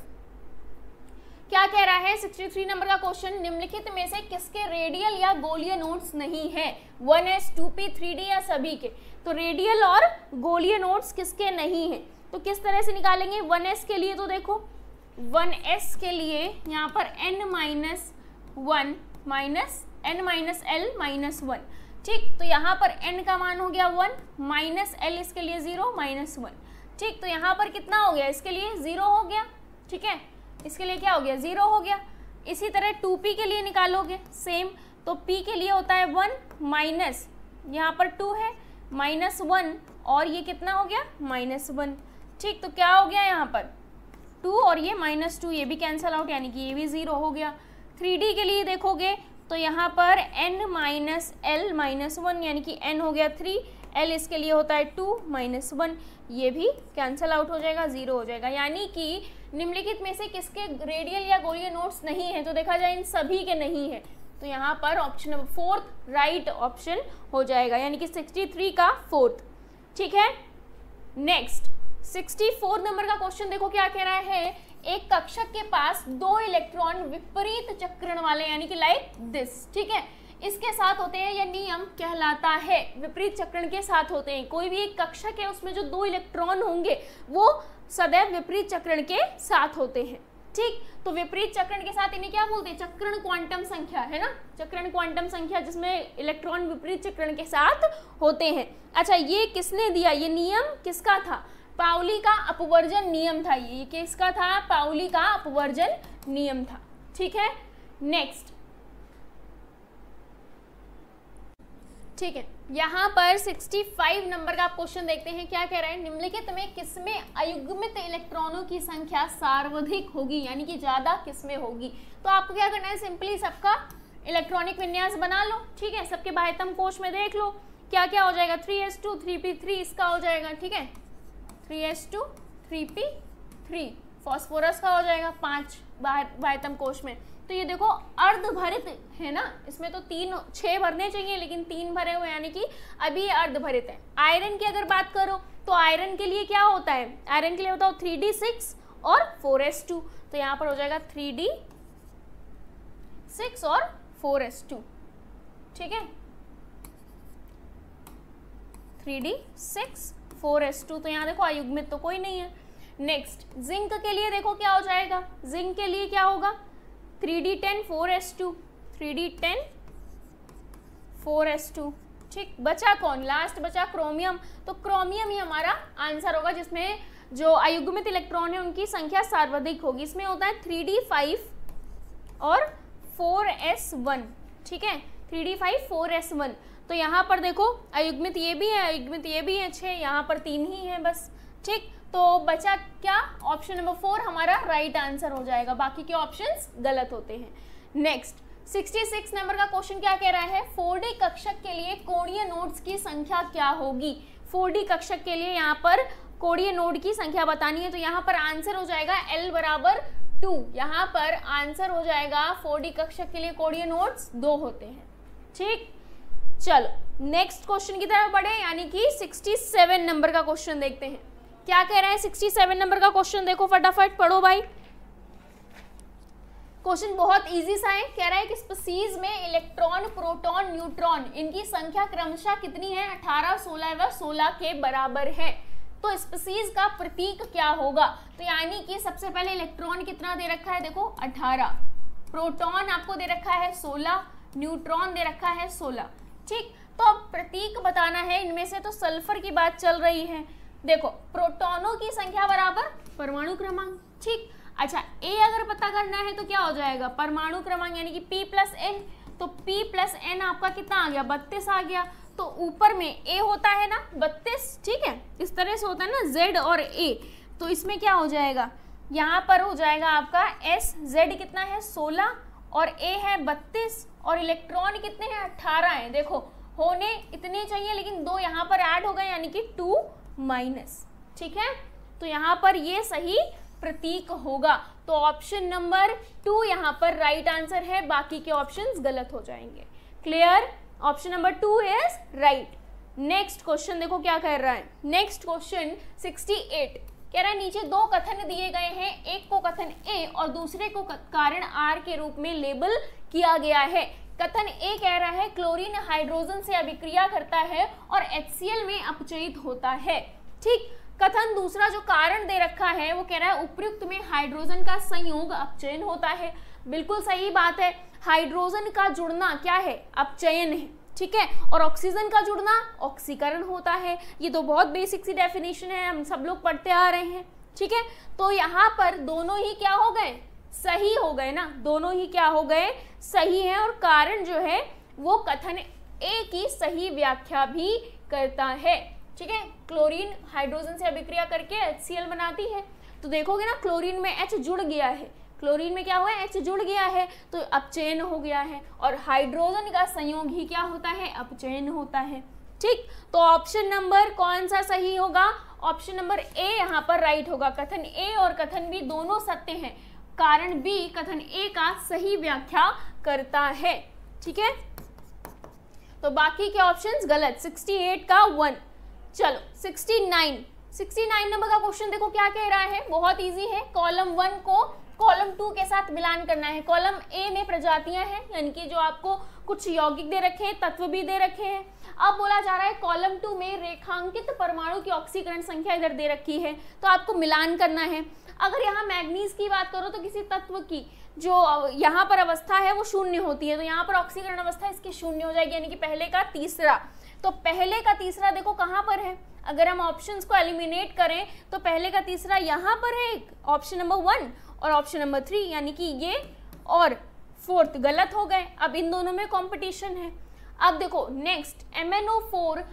क्या कह रहा है 63 नंबर का क्वेश्चन, निम्नलिखित में से किसके रेडियल या गोलीय नोड्स नहीं है? 1s 2p 3d या सभी के? तो रेडियल और गोलीय नोड्स किसके नहीं है, तो किस तरह से निकालेंगे? 1s के लिए तो देखो 1s के लिए यहाँ पर n minus 1 minus n minus l minus 1। ठीक, तो यहाँ पर n का मान हो गया 1 माइनस l, इसके लिए 0 माइनस 1। ठीक, तो यहाँ पर कितना हो गया? इसके लिए 0 हो गया। ठीक है, इसके लिए क्या हो गया? 0 हो गया। इसी तरह 2p के लिए निकालोगे सेम, तो p के लिए होता है 1 माइनस यहाँ पर 2 है माइनस 1, और ये कितना हो गया? माइनस 1। ठीक, तो क्या हो गया यहाँ पर 2 और ये माइनस 2, ये भी कैंसल आउट, यानी कि ये भी 0 हो गया। 3d के लिए देखोगे तो यहाँ पर n माइनस l माइनस 1, यानी कि n हो गया 3, l इसके लिए होता है 2 माइनस 1, ये भी कैंसल आउट हो जाएगा, 0 हो जाएगा। यानी कि निम्नलिखित में से किसके रेडियल या गोलीय नोड्स नहीं है? तो देखा जाए इन सभी के नहीं है, तो यहाँ पर ऑप्शन नंबर 4 राइट ऑप्शन हो जाएगा, यानी कि 63 का 4th। ठीक है, नेक्स्ट 64 नंबर का क्वेश्चन देखो क्या कह रहा है। एक कक्षक के पास 2 इलेक्ट्रॉन विपरीत चक्रण वाले, यानी कि लाइक दिस, ठीक है, इसके साथ होते हैं, यह नियम कहलाता है। विपरीत चक्रण के साथ होते हैं, कोई भी एक कक्षक है उसमें जो 2 इलेक्ट्रॉन होंगे वो सदैव विपरीत चक्रण के साथ होते हैं। ठीक, तो विपरीत चक्रण के साथ इन्हें क्या बोलते हैं? चक्रण क्वांटम संख्या, है ना, चक्रण क्वांटम संख्या जिसमें इलेक्ट्रॉन विपरीत चक्रण के साथ होते हैं। अच्छा, ये किसने दिया? ये नियम किसका था? पाउली का अपवर्जन नियम था। ये किसका था? पाउली का अपवर्जन नियम था। ठीक है, नेक्स्ट, ठीक है, यहाँ पर 65 नंबर का क्वेश्चन देखते हैं क्या कह रहा है। निम्नलिखित में किसमें अयुग्मित इलेक्ट्रॉनों की संख्या सर्वाधिक होगी, यानी कि ज्यादा किसमें होगी? तो आपको क्या करना है, सिंपली सबका इलेक्ट्रॉनिक विन्यास बना लो। ठीक है, सबके बाह्यतम कोश में देख लो क्या क्या हो जाएगा। 3s2 3p3 इसका हो जाएगा। ठीक है, 3s2 3p3 फॉस्फोरस का हो जाएगा 5 बाह्यतम कोश में। तो ये देखो अर्धभरित है ना, इसमें तो 6 भरने चाहिए लेकिन 3 भरे हुए, यानी कि अभी ये अर्धभरित है। आयरन की अगर बात करो तो आयरन के लिए क्या होता है? आयरन के लिए होता है 3d6 और 4s2, तो यहाँ पर हो जाएगा 3d6 और 4s2। ठीक है, 3d6 4s2, तो यहाँ देखो अयुग्मित तो कोई नहीं है। नेक्स्ट, जिंक के लिए देखो क्या हो जाएगा। जिंक के लिए क्या होगा? 3d10 4s2, 3d10 4s2। ठीक, बचा कौन? लास्ट बचा क्रोमियम, तो क्रोमियम ही हमारा आंसर होगा जिसमें जो अयुग्मित इलेक्ट्रॉन है उनकी संख्या सर्वाधिक होगी। इसमें होता है 3d5 और 4s1। ठीक है, 3d5 4s1, तो यहाँ पर देखो अयुग्मित ये भी है, अयुग्मित ये भी है 6, यहाँ पर 3 ही है बस। ठीक, तो बचा क्या? ऑप्शन नंबर 4 हमारा राइट आंसर हो जाएगा, बाकी के ऑप्शंस गलत होते हैं। नेक्स्ट 66 नंबर का क्वेश्चन क्या कह रहा है। 4D कक्षक के लिए कोणीय नोड्स की संख्या क्या होगी? 4D कक्षक के लिए यहाँ पर कोणीय नोड की संख्या बतानी है, तो यहाँ पर आंसर हो जाएगा L बराबर 2। यहाँ पर आंसर हो जाएगा 4D कक्षक के लिए कोणीय नोड्स 2 होते हैं। ठीक, चलो नेक्स्ट क्वेश्चन की तरफ बढ़े, यानी कि 67 नंबर का क्वेश्चन देखते हैं। क्या कह रहा है 67 नंबर का क्वेश्चन, देखो फटाफट पढ़ो भाई। क्वेश्चन बहुत इजी सा है। कह रहा है कि स्पीशीज में इलेक्ट्रॉन, प्रोटॉन, न्यूट्रॉन इनकी संख्या क्रमशः कितनी है, 18, 16 व 16 के बराबर है। तो स्पीशीज का प्रतीक क्या होगा, तो यानी कि सबसे पहले इलेक्ट्रॉन कितना दे रखा है, देखो 18, प्रोटॉन आपको दे रखा है 16, न्यूट्रॉन दे रखा है 16। ठीक, तो अब प्रतीक बताना है इनमें से, तो सल्फर की बात चल रही है। देखो प्रोटॉनों की संख्या बराबर परमाणु क्रमांक। ठीक, अच्छा ए अगर पता करना है तो क्या हो जाएगा, परमाणु क्रमांक यानी कि P प्लस एन। तो P प्लस एन आपका कितना आ गया, 32 आ गया। तो ऊपर में ए होता है ना 32, ठीक है, इस तरह से होता है ना Z और A, तो इसमें क्या हो जाएगा, यहाँ पर हो जाएगा आपका S, Z कितना है 16 और A है 32 और इलेक्ट्रॉन कितने हैं 18 हैं। देखो होने इतने चाहिए लेकिन 2 यहाँ पर ऐड हो गए यानी कि 2 माइनस। ठीक है, तो यहाँ पर ये सही प्रतीक होगा। तो ऑप्शन नंबर 2 यहाँ पर राइट आंसर है, बाकी के ऑप्शंस गलत हो जाएंगे। Clear, option number 2 is right. Next question देखो क्या कह रहा है। नेक्स्ट क्वेश्चन 68 कह रहा है नीचे 2 कथन दिए गए हैं, एक को कथन ए और दूसरे को कारण आर के रूप में लेबल किया गया है। कथन ए कह रहा है क्लोरीन हाइड्रोजन से अभिक्रिया करता है और HCl में अपचयित होता है। ठीक, कथन दूसरा जो कारण दे रखा है वो कह रहा है उपयुक्त में हाइड्रोजन का संयोग अपचयन होता है। बिल्कुल सही बात है, हाइड्रोजन का जुड़ना क्या है, अपचयन है। ठीक है, और ऑक्सीजन का जुड़ना ऑक्सीकरण होता है। ये तो बहुत बेसिक सी डेफिनेशन है, हम सब लोग पढ़ते आ रहे हैं। ठीक है, तो यहाँ पर दोनों ही क्या हो गए, सही हो गए ना, दोनों ही क्या हो गए, सही है। और कारण जो है वो कथन ए की सही व्याख्या भी करता है। ठीक है, क्लोरीन हाइड्रोजन से अभिक्रिया करके HCl बनाती है। तो देखोगे ना क्लोरीन में H जुड़ गया है, क्लोरीन में क्या हुआ है, H जुड़ गया है तो अपचयन हो गया है। और हाइड्रोजन का संयोग ही क्या होता है, अपचयन होता है। ठीक, तो ऑप्शन नंबर कौन सा सही होगा, ऑप्शन नंबर ए यहाँ पर राइट होगा। कथन ए और कथन बी दोनों सत्य हैं, कारण बी कथन ए का सही व्याख्या करता है। ठीक है, तो बाकी के ऑप्शंस गलत, 68 का 1। चलो 69 नंबर का क्वेश्चन देखो क्या कह रहा है, बहुत इजी है। कॉलम 1 को कॉलम 2 के साथ मिलान करना है। कॉलम ए में प्रजातियां हैं, यानी कि जो आपको कुछ यौगिक दे रखे हैं, तत्व भी दे रखे हैं। अब बोला जा रहा है कॉलम 2 में रेखांकित परमाणु की ऑक्सीकरण संख्या इधर दे रखी है, तो आपको मिलान करना है। अगर यहाँ मैग्नीज की बात करो तो किसी तत्व की जो यहाँ पर अवस्था है वो शून्य होती है, तो यहाँ पर ऑक्सीकरण अवस्था इसकी शून्य हो जाएगी, यानी कि पहले का तीसरा। तो पहले का तीसरा देखो कहाँ पर है, अगर हम ऑप्शंस को एलिमिनेट करें तो पहले का तीसरा यहाँ पर है, ऑप्शन नंबर 1 और ऑप्शन नंबर 3, यानी कि ये और 4th गलत हो गए। अब इन दोनों में कंपटीशन है। अब देखो नेक्स्ट MnO4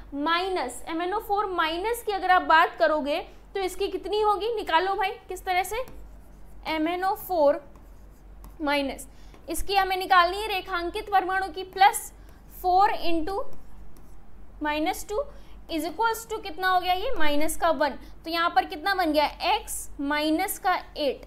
माइनस की अगर आप बात करोगे तो इसकी कितनी होगी, निकालो भाई किस तरह से। MnO4 माइनस, इसकी हमें निकालनी है रेखांकित परमाणु की, +4 × -2 इज इक्वल्स टू कितना हो गया ये, -1। तो यहाँ पर कितना बन गया, x -8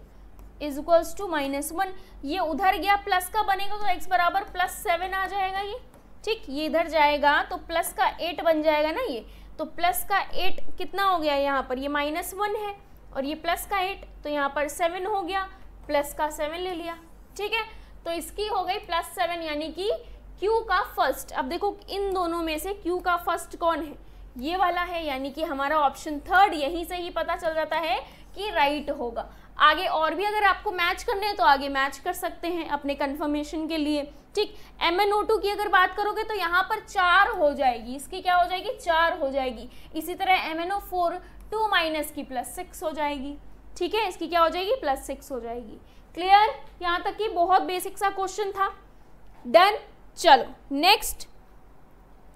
इज इक्वल्स टू -1। ये उधर गया, प्लस का बनेगा तो x बराबर +7 आ जाएगा ये। ठीक, ये इधर जाएगा तो +8 बन जाएगा ना ये, तो +8 कितना हो गया यहाँ पर, ये -1 है और ये +8, तो यहाँ पर 7 हो गया, +7 ले लिया। ठीक है, तो इसकी हो गई +7, यानी कि Q का फर्स्ट। अब देखो इन दोनों में से Q का फर्स्ट कौन है, ये वाला है, यानी कि हमारा ऑप्शन 3 यहीं से ही पता चल जाता है कि राइट होगा। आगे और भी अगर आपको मैच करने हैं तो आगे मैच कर सकते हैं अपने कंफर्मेशन के लिए। ठीक, MnO2 की अगर बात करोगे तो यहाँ पर 4 हो जाएगी, इसकी क्या हो जाएगी, 4 हो जाएगी। इसी तरह MnO4 2 माइनस की +6 हो जाएगी। ठीक है, इसकी क्या हो जाएगी, +6 हो जाएगी। क्लियर, यहाँ तक कि बहुत बेसिक सा क्वेश्चन था। डन, चलो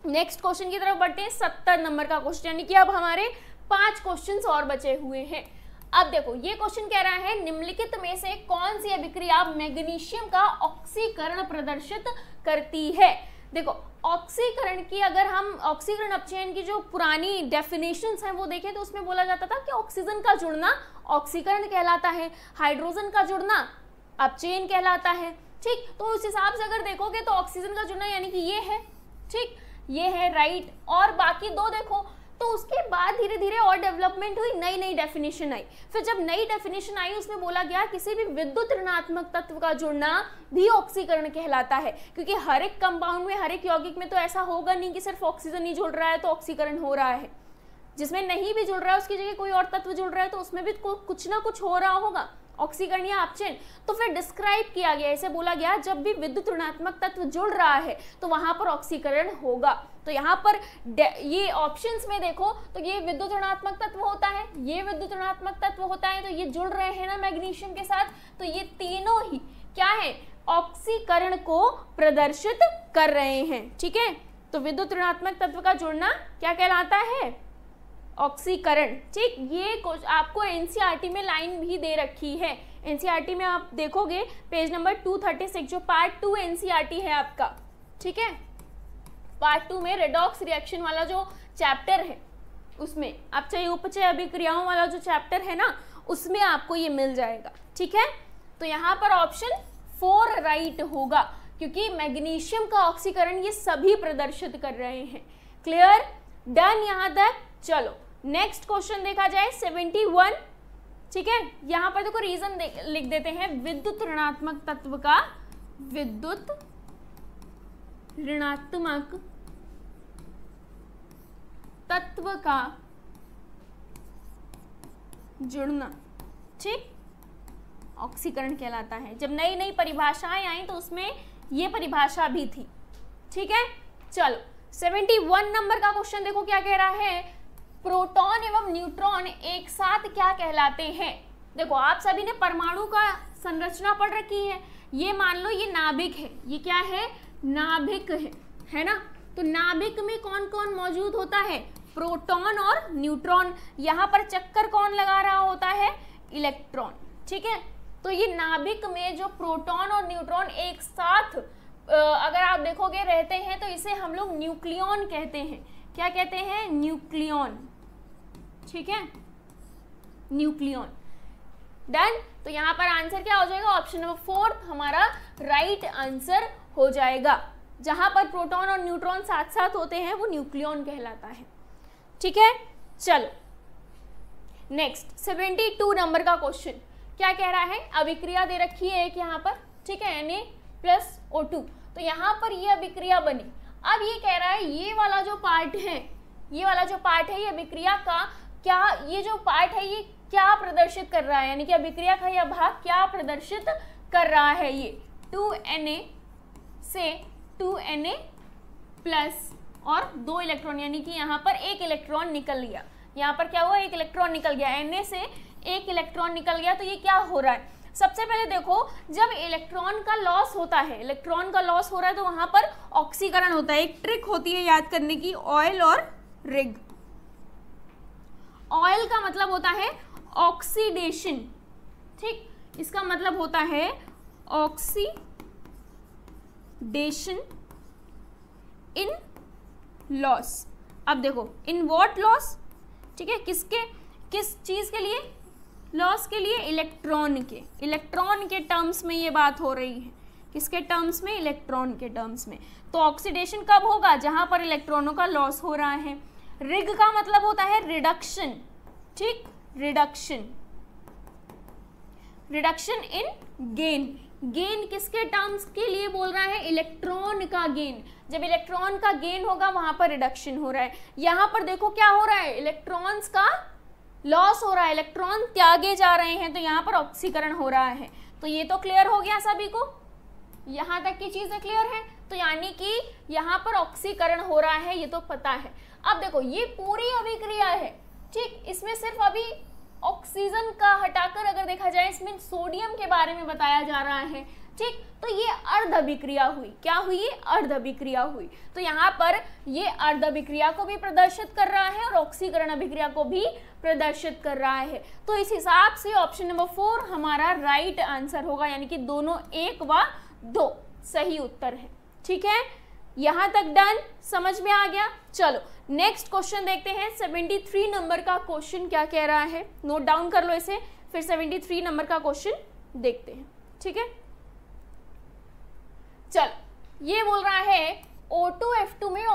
नेक्स्ट क्वेश्चन की तरफ बढ़ते हैं। 70 नंबर का क्वेश्चन, यानी कि अब हमारे 5 क्वेश्चंस और बचे हुए हैं। अब देखो ये क्वेश्चन कह रहा है निम्नलिखित में से कौन सी अभिक्रिया मैग्नीशियम का ऑक्सीकरण प्रदर्शित करती है। देखो ऑक्सीकरण की, अगर हम ऑक्सीकरण अपचयन की जो पुरानी डेफिनेशंस हैं वो देखें तो उसमें बोला जाता था कि ऑक्सीजन का जुड़ना ऑक्सीकरण कहलाता है, हाइड्रोजन का जुड़ना अपचयन कहलाता है। ठीक, तो उस हिसाब से अगर देखोगे तो ऑक्सीजन का जुड़ना यानी कि ये है। ठीक, ये है राइट, और बाकी दो देखो। तो उसके बाद धीरे धीरे और डेवलपमेंट हुई, नई नई डेफिनेशन आई। फिर जब नई डेफिनेशन आई उसमें बोला गया किसी भी विद्युत ऋणात्मक तत्व का जुड़ना भी ऑक्सीकरण कहलाता है, क्योंकि हर एक कंपाउंड में, हर एक यौगिक में तो ऐसा होगा नहीं कि सिर्फ ऑक्सीजन ही जुड़ रहा है तो ऑक्सीकरण हो रहा है। जिसमें नहीं भी जुड़ रहा है उसकी जगह कोई और तत्व जुड़ रहा है तो उसमें भी कुछ ना कुछ हो रहा होगा, ऑक्सीकरण या अपचयन। तो फिर डिस्क्राइब किया गया, ऐसे बोला गया जब भी विद्युत ऋणात्मक तत्व जुड़ रहा है तो वहां पर ऑक्सीकरण होगा। तो यहाँ पर ये ऑप्शंस में देखो तो ये विद्युत ऋणात्मक तत्व होता है, ये विद्युत ऋणात्मक तत्व होता है, तो ये जुड़ रहे हैं ना मैग्नीशियम के साथ, तो ये तीनों ही क्या है, ऑक्सीकरण को प्रदर्शित कर रहे हैं। ठीक है, तो विद्युत ऋणात्मक तत्व का जुड़ना क्या कहलाता है, ऑक्सीकरण। ठीक, ये आपको एनसीईआरटी में लाइन भी दे रखी है। एनसीईआरटी में आप देखोगे पेज नंबर 236 जो पार्ट 2 एनसीईआरटी है आपका। ठीक है, पार्ट 2 में रेडॉक्स रिएक्शन वाला जो चैप्टर है उसमें अपचय उपचय अभिक्रियाओं वाला जो चैप्टर है ना उसमें आपको ये मिल जाएगा। ठीक है, तो यहाँ पर ऑप्शन 4 राइट होगा, क्योंकि मैग्नीशियम का ऑक्सीकरण ये सभी प्रदर्शित कर रहे हैं। क्लियर, डन यहाँ तक। चलो नेक्स्ट क्वेश्चन देखा जाए 71। ठीक है, यहां पर देखो रीजन लिख देते हैं, विद्युत ऋणात्मक तत्व का, विद्युत ऋणात्मक तत्व का जुड़ना, ठीक, ऑक्सीकरण कहलाता है। जब नई नई परिभाषाएं आई तो उसमें ये परिभाषा भी थी। ठीक है, चलो 71 नंबर का क्वेश्चन देखो क्या कह रहा है, प्रोटॉन एवं न्यूट्रॉन एक साथ क्या कहलाते हैं। देखो आप सभी ने परमाणु का संरचना पढ़ रखी है, ये मान लो ये नाभिक है, ये क्या है, नाभिक है ना। तो नाभिक में कौन कौन मौजूद होता है, प्रोटॉन और न्यूट्रॉन। यहाँ पर चक्कर कौन लगा रहा होता है, इलेक्ट्रॉन। ठीक है, तो ये नाभिक में जो प्रोटॉन और न्यूट्रॉन एक साथ अगर आप देखोगे रहते हैं तो इसे हम लोग न्यूक्लियॉन कहते हैं। क्या कहते हैं, न्यूक्लियॉन। ठीक है, न्यूक्लियॉन। डन, तो यहाँ पर आंसर क्या हो जाएगा, ऑप्शन नंबर 4 हमारा राइट आंसर हो जाएगा। जहां पर प्रोटॉन और न्यूट्रॉन साथ साथ होते हैं वो न्यूक्लियॉन कहलाता है। ठीक है, चलो नेक्स्ट 72 नंबर का क्वेश्चन क्या कह रहा है, अभिक्रिया दे रखी है एक यहाँ पर। ठीक है, Na+O2, तो यहाँ पर ये अभिक्रिया बनी। अब ये कह रहा है ये वाला जो पार्ट है, ये वाला जो पार्ट है, ये अभिक्रिया का क्या, ये जो पार्ट है ये क्या प्रदर्शित कर रहा है, यानी कि अभिक्रिया का यह भाग क्या प्रदर्शित कर रहा है। ये 2Na से 2Na प्लस और 2 इलेक्ट्रॉन, यानी कि यहाँ पर 1 इलेक्ट्रॉन निकल गया। यहाँ पर क्या हुआ, 1 इलेक्ट्रॉन निकल गया, Na से 1 इलेक्ट्रॉन निकल गया। तो ये क्या हो रहा है, सबसे पहले देखो जब इलेक्ट्रॉन का लॉस होता है, इलेक्ट्रॉन का लॉस हो रहा है तो वहां पर ऑक्सीकरण होता है। एक ट्रिक होती है याद करने की, ऑयल और रिग। ऑयल का मतलब होता है ऑक्सीडेशन, ठीक, इसका मतलब होता है ऑक्सीडेशन इन लॉस। अब देखो इन व्हाट लॉस, ठीक है, किस चीज के लिए लॉस के लिए, इलेक्ट्रॉन के टर्म्स में ये बात हो रही है। किसके टर्म्स में, इलेक्ट्रॉन के टर्म्स में। तो ऑक्सीडेशन कब होगा, जहां पर इलेक्ट्रॉनों का लॉस हो रहा है। रिग का मतलब होता है रिडक्शन, ठीक, रिडक्शन इन गेन किसके टर्म्स के लिए बोल रहा है, इलेक्ट्रॉन का गेन। जब इलेक्ट्रॉन का गेन होगा वहां पर रिडक्शन हो रहा है। यहां पर देखो क्या हो रहा है, इलेक्ट्रॉन्स का लॉस हो रहा है, इलेक्ट्रॉन त्यागे जा रहे हैं, तो यहाँ पर ऑक्सीकरण हो रहा है। तो ये तो क्लियर हो गया सभी को, यहाँ तक की चीजें क्लियर है। तो यानी कि यहाँ पर ऑक्सीकरण हो रहा है, ये तो पता है। अब देखो ये पूरी अभिक्रिया है, ठीक, इसमें सिर्फ अभी ऑक्सीजन का हटाकर अगर देखा जाए इसमें सोडियम के बारे में बताया जा रहा है, ठीक। तो ये अर्ध अभिक्रिया हुई, क्या हुई, अर्ध अभिक्रिया हुई। तो यहाँ पर ये अर्ध अभिक्रिया को भी प्रदर्शित कर रहा है और ऑक्सीकरण अभिक्रिया को भी प्रदर्शित कर रहा है। तो इस हिसाब से ऑप्शन नंबर 4 हमारा राइट आंसर होगा, यानी कि दोनों 1 व 2 सही उत्तर है। ठीक है, यहां तक डन, समझ में आ गया। चलो नेक्स्ट क्वेश्चन देखते हैं। 73 नंबर का क्वेश्चन क्या कह रहा है, नोट डाउन कर लो इसे, फिर 73 नंबर का क्वेश्चन देखते हैं। ठीक है, चलो ये बोल रहा है O2F2 में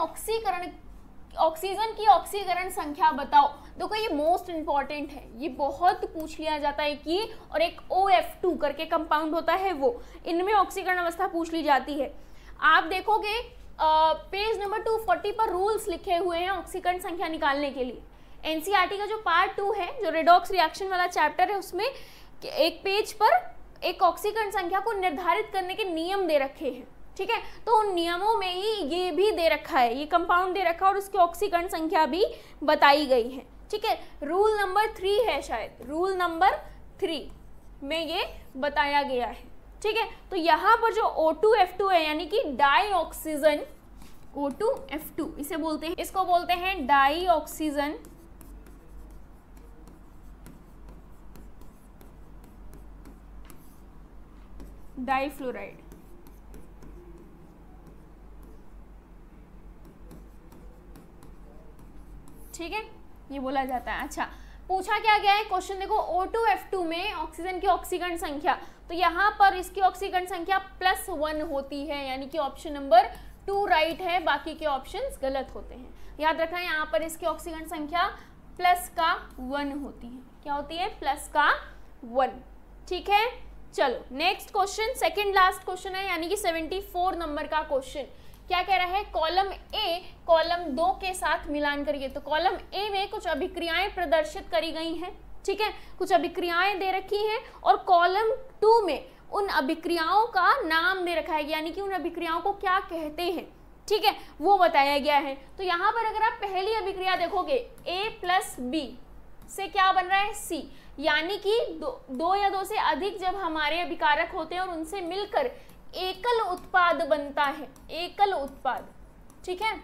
ऑक्सीजन की ऑक्सीकरण संख्या बताओ। देखो ये मोस्ट इंपॉर्टेंट है, ये बहुत पूछ लिया जाता है कि, और एक OF2 करके कंपाउंड होता है वो, इनमें ऑक्सीकरण अवस्था पूछ ली जाती है। आप देखोगे पेज नंबर 240 पर रूल्स लिखे हुए हैं ऑक्सीकरण संख्या निकालने के लिए। एनसीईआरटी का जो पार्ट 2 है, जो रेडॉक्स रिएक्शन वाला चैप्टर है, उसमें एक पेज पर एक ऑक्सीकरण संख्या को निर्धारित करने के नियम दे रखे हैं, ठीक है। तो उन नियमों में ही ये भी दे रखा है, ये कंपाउंड दे रखा है और उसकी ऑक्सीकरण संख्या भी बताई गई है, ठीक है। रूल नंबर 3 है शायद, रूल नंबर 3 में ये बताया गया है, ठीक है। तो यहाँ पर जो O2F2 है यानी कि डाई ऑक्सीजन, O2F2 इसे बोलते हैं, इसको बोलते हैं डाई ऑक्सीजन डाइफ्लोराइड, ठीक है, ये बोला जाता है। अच्छा, पूछा क्या गया है क्वेश्चन, देखो O2F2 में ऑक्सीजन की ऑक्सीकरण संख्या, तो यहाँ पर इसकी ऑक्सीकरण संख्या +1 होती है, यानी कि ऑप्शन नंबर 2 राइट है, बाकी के ऑप्शंस गलत होते हैं। याद रखना यहाँ पर इसकी ऑक्सीकरण संख्या +1 होती है। क्या होती है? +1, ठीक है। चलो next question, second last question है, यानी कि 74 नंबर का क्वेश्चन। क्या कह रहा है? कॉलम ए कॉलम 2 के साथ मिलान करिए। तो कॉलम ए में कुछ अभिक्रियाएं प्रदर्शित करी गई हैं, ठीक है, कुछ अभिक्रियाएं दे रखी हैं, और कॉलम 2 में उन अभिक्रियाओं का नाम दे रखा है, यानी कि उन अभिक्रियाओं को क्या कहते हैं, ठीक है, वो बताया गया है। तो यहाँ पर अगर आप पहली अभिक्रिया देखोगे, A+B से क्या बन रहा है? C, यानी कि दो या दो से अधिक जब हमारे अभिकारक होते हैं और उनसे मिलकर एकल उत्पाद बनता है, एकल उत्पाद, ठीक है।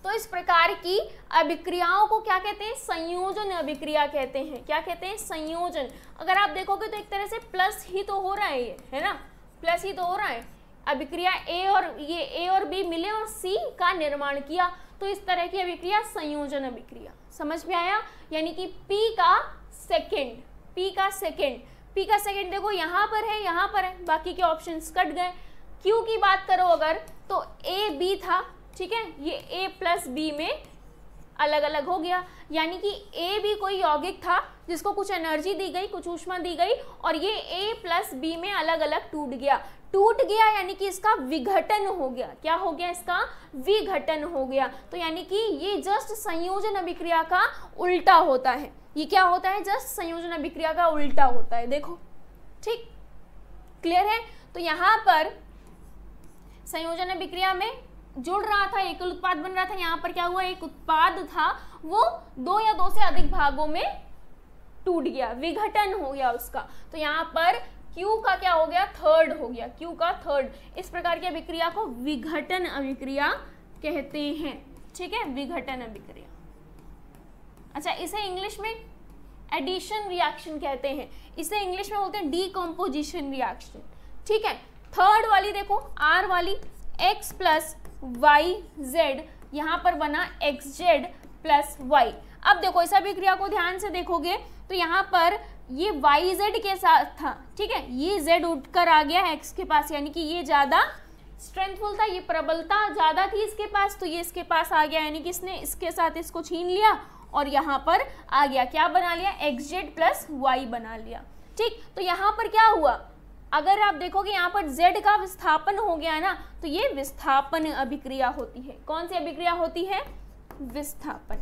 तो इस प्रकार की अभिक्रियाओं को क्या कहते हैं? संयोजन अभिक्रिया कहते हैं। क्या कहते हैं? संयोजन। अगर आप देखोगे तो एक तरह से प्लस ही तो हो रहा है, ये है ना, प्लस ही तो हो रहा है। अभिक्रिया A और B मिले और C का निर्माण किया, तो इस तरह की अभिक्रिया संयोजन अभिक्रिया। समझ में आया? यानी कि P का सेकेंड देखो यहाँ पर है, यहाँ पर है, बाकी के ऑप्शंस कट गए। Q की बात करो अगर, तो A B था, ठीक है, ये A+B में अलग अलग हो गया, यानी कि A भी कोई यौगिक था जिसको कुछ एनर्जी दी गई, कुछ ऊष्मा दी गई, और ये A+B में अलग अलग टूट गया, यानी कि इसका विघटन हो गया। क्या हो गया? इसका विघटन हो गया। तो यानी कि ये जस्ट संयोजन अभिक्रिया का उल्टा होता है। ये क्या होता है? जस्ट संयोजन अभिक्रिया का उल्टा होता है। देखो, ठीक, क्लियर है? तो यहाँ पर संयोजन अभिक्रिया में जुड़ रहा था, एकल उत्पाद बन रहा था, यहाँ पर क्या हुआ? एक उत्पाद था, वो 2 या 2 से अधिक भागों में टूट गया, विघटन हो गया उसका। तो यहाँ पर Q का क्या हो गया? थर्ड हो गया, Q का थर्ड। इस प्रकार की अभिक्रिया को विघटन अभिक्रिया कहते हैं, ठीक है, विघटन अभिक्रिया। अच्छा, इसे इंग्लिश में एडिशन रिएक्शन कहते हैं, इसे इंग्लिश में बोलते हैं डीकम्पोजिशन रिएक्शन, ठीक है। थर्ड वाली देखो, R वाली, X + YZ, यहाँ पर बना XZ + Y। अब देखो इस अभिक्रिया को ध्यान से देखोगे तो यहाँ पर ये YZ के साथ था, ठीक है, ये Z उठकर आ गया X के पास, यानी कि ये ज्यादा स्ट्रेंथफुल था, ये प्रबलता ज्यादा थी इसके पास, तो ये इसके पास आ गया, यानी कि इसने इसके साथ इसको छीन लिया और यहाँ पर आ गया, क्या बना लिया? XZ + Y बना लिया, ठीक। तो यहाँ पर क्या हुआ? अगर आप देखोगे यहाँ पर Z का विस्थापन हो गया है ना, तो ये विस्थापन अभिक्रिया होती है। कौन सी अभिक्रिया होती है? विस्थापन,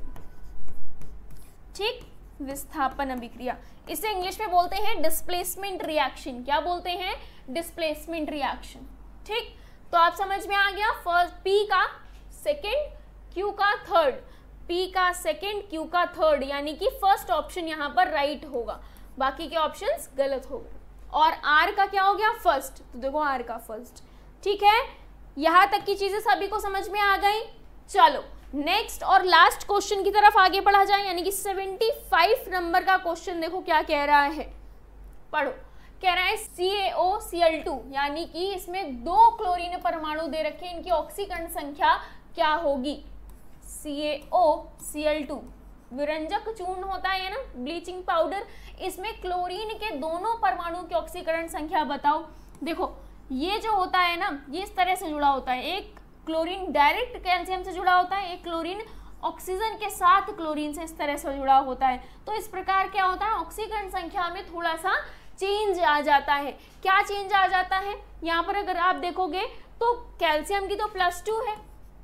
ठीक, विस्थापन अभिक्रिया। इसे इंग्लिश में बोलते हैं डिस्प्लेसमेंट रिएक्शन। क्या बोलते हैं? डिस्प्लेसमेंट रिएक्शन, ठीक। तो आप समझ में आ गया, फर्स्ट P का सेकेंड, Q का थर्ड, P का सेकेंड, Q का थर्ड, यानी कि फर्स्ट ऑप्शन यहाँ पर राइट होगा, बाकी के ऑप्शंस गलत हो गए। और R का क्या हो गया? फर्स्ट। तो देखो R का फर्स्ट, ठीक है। यहाँ तक की चीजें सभी को समझ में आ गई। चलो नेक्स्ट और लास्ट क्वेश्चन की तरफ आगे बढ़ा जाए, यानी कि 75 नंबर का क्वेश्चन देखो क्या कह रहा है, पढ़ो। कह रहा है CaOCl2, यानी कि इसमें 2 क्लोरीन परमाणु दे रखे हैं, इनकी ऑक्सीकरण संख्या क्या होगी? CaOCl2 विरंजक चूर्ण होता है ना, ब्लीचिंग पाउडर, इसमें क्लोरीन के दोनों परमाणु की ऑक्सीकरण संख्या बताओ। देखो ये जो होता है ना, ये इस तरह से जुड़ा होता है, एक क्लोरीन डायरेक्ट कैल्शियम से जुड़ा होता है, एक क्लोरीन ऑक्सीजन के साथ क्लोरीन से इस तरह से जुड़ा होता है। तो इस प्रकार क्या होता है, ऑक्सीकरण संख्या में थोड़ा सा चेंज आ जाता है। क्या चेंज आ जाता है, यहाँ पर अगर आप देखोगे तो कैल्शियम की तो +2 है,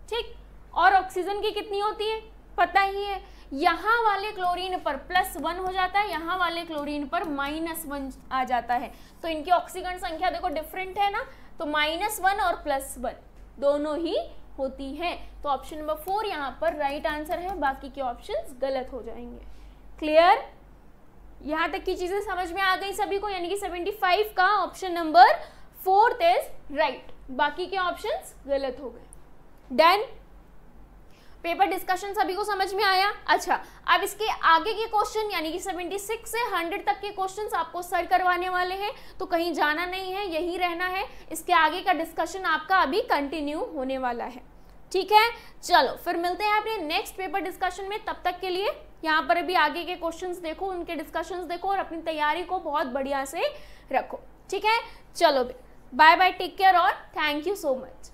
ठीक, और ऑक्सीजन की कितनी होती है पता ही है। यहाँ वाले क्लोरीन पर +1 हो जाता है, यहाँ वाले क्लोरीन पर -1 आ जाता है। तो इनकी ऑक्सीकरण संख्या देखो डिफरेंट है ना, तो -1 और +1 दोनों ही होती है। तो ऑप्शन नंबर 4 यहाँ पर राइट आंसर है, बाकी के ऑप्शंस गलत हो जाएंगे। क्लियर, यहाँ तक की चीजें समझ में आ गई सभी को, यानी कि 75 का ऑप्शन नंबर 4 इज राइट, बाकी के ऑप्शंस गलत हो गए। डन, पेपर डिस्कशन सभी को समझ में आया। अच्छा, अब इसके आगे के क्वेश्चन यानी कि 76 से 100 तक के क्वेश्चंस आपको सर करवाने वाले हैं, तो कहीं जाना नहीं है, यही रहना है। इसके आगे का डिस्कशन आपका अभी कंटिन्यू होने वाला है, ठीक है। चलो फिर मिलते हैं अपने नेक्स्ट पेपर डिस्कशन में, तब तक के लिए यहाँ पर अभी आगे के क्वेश्चंस देखो, उनके डिस्कशंस देखो और अपनी तैयारी को बहुत बढ़िया से रखो, ठीक है। चलो बाय बाय, टेक केयर और थैंक यू सो मच।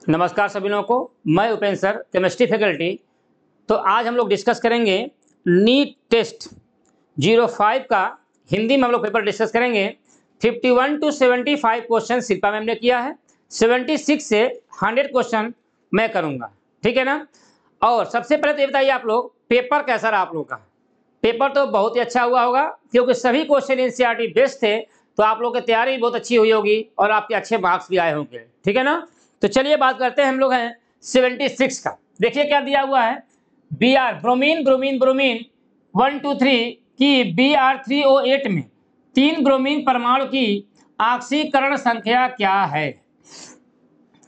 नमस्कार सभी लोगों को, मैं उपेंद्र सर, केमिस्ट्री फैकल्टी। तो आज हम लोग डिस्कस करेंगे नीट टेस्ट 05 का हिंदी में हम लोग पेपर डिस्कस करेंगे। 51 to 75 क्वेश्चन शिल्पा मैम ने किया है, 76 से 100 क्वेश्चन मैं करूंगा, ठीक है ना। और सबसे पहले तो ये बताइए आप लोग, पेपर कैसा रहा आप लोगों का? पेपर तो बहुत ही अच्छा हुआ होगा, क्योंकि सभी क्वेश्चन एनसीईआरटी बेस्ड थे, तो आप लोगों की तैयारी बहुत अच्छी हुई होगी और आपके अच्छे मार्क्स भी आए होंगे, ठीक है ना। तो चलिए बात करते हैं, हम लोग हैं 76 का। देखिए क्या दिया हुआ है, Br ब्रोमीन ब्रोमीन ब्रोमीन 1 2 3 की Br3O8 में 3 ब्रोमीन परमाणु की ऑक्सीकरण संख्या क्या है?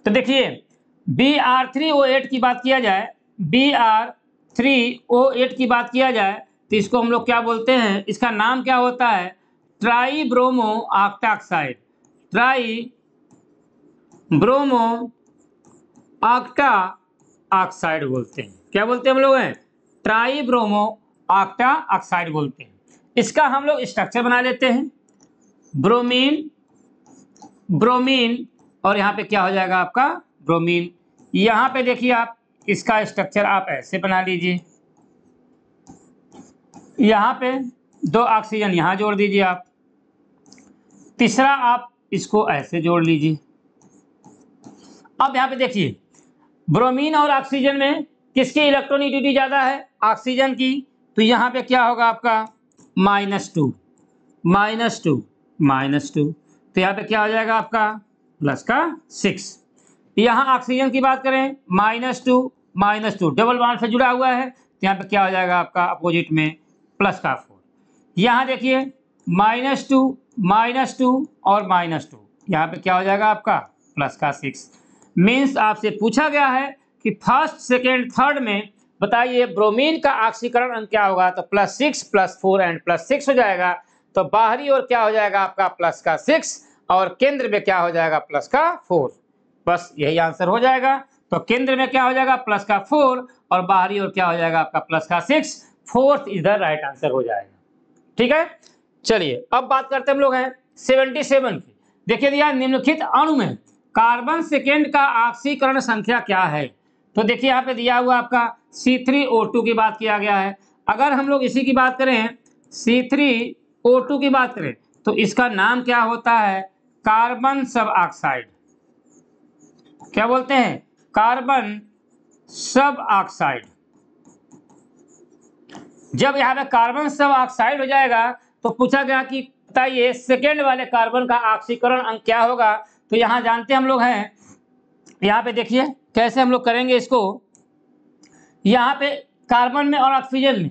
तो देखिए Br3O8 की बात किया जाए, Br3O8 की बात किया जाए तो इसको हम लोग क्या बोलते हैं, इसका नाम क्या होता है, tri bromo octaoxide, tri bromo octa oxide बोलते हैं। क्या बोलते हैं हम लोग हैं, ट्राई ब्रोमो ऑक्टा ऑक्साइड बोलते हैं। इसका हम लोग स्ट्रक्चर बना लेते हैं, ब्रोमीन ब्रोमीन और यहाँ पे क्या हो जाएगा आपका ब्रोमीन। यहाँ पे देखिए आप इसका स्ट्रक्चर आप ऐसे बना लीजिए, यहाँ पे 2 ऑक्सीजन यहाँ जोड़ दीजिए आप, तीसरा आप इसको ऐसे जोड़ लीजिए। अब यहाँ पे देखिए ब्रोमीन और ऑक्सीजन में किसकी इलेक्ट्रॉनिटी ज़्यादा है, ऑक्सीजन की, तो यहाँ पे क्या होगा आपका -2 -2 तो यहाँ पे क्या हो जाएगा आपका +6। यहाँ ऑक्सीजन की बात करें -2 डबल बॉन्ड से जुड़ा हुआ है, तो यहाँ पे क्या हो जाएगा आपका अपोजिट में +4। यहाँ देखिए -2 और -2, यहाँ पे क्या हो जाएगा आपका +6। मीन्स आपसे पूछा गया है कि फर्स्ट सेकेंड थर्ड में बताइए ब्रोमीन का ऑक्सीकरण अंक क्या होगा, तो +6 +4 एंड +6 हो जाएगा। तो बाहरी ओर क्या हो जाएगा आपका +6 और केंद्र में क्या हो जाएगा +4, बस यही आंसर हो जाएगा। तो केंद्र में क्या हो जाएगा +4 और बाहरी ओर क्या हो जाएगा आपका +6, 4th is the right answer हो जाएगा, ठीक है। चलिए अब बात करते हैं हम लोग हैं 77 की। देखिए दिया निम्नलिखित अणु में कार्बन सेकेंड का ऑक्सीकरण संख्या क्या है, तो देखिए यहाँ पे दिया हुआ आपका C3O2 की बात किया गया है। अगर हम लोग इसी की बात करें C3O2 की बात करें तो इसका नाम क्या होता है, कार्बन सब ऑक्साइड। क्या बोलते हैं, कार्बन सब ऑक्साइड। जब यहाँ पे कार्बन सब ऑक्साइड हो जाएगा तो पूछा गया कि बताइए सेकेंड वाले कार्बन का ऑक्सीकरण अंक क्या होगा, तो यहाँ जानते हम लोग हैं, यहाँ पे देखिए कैसे हम लोग करेंगे इसको। यहाँ पे कार्बन में और ऑक्सीजन में,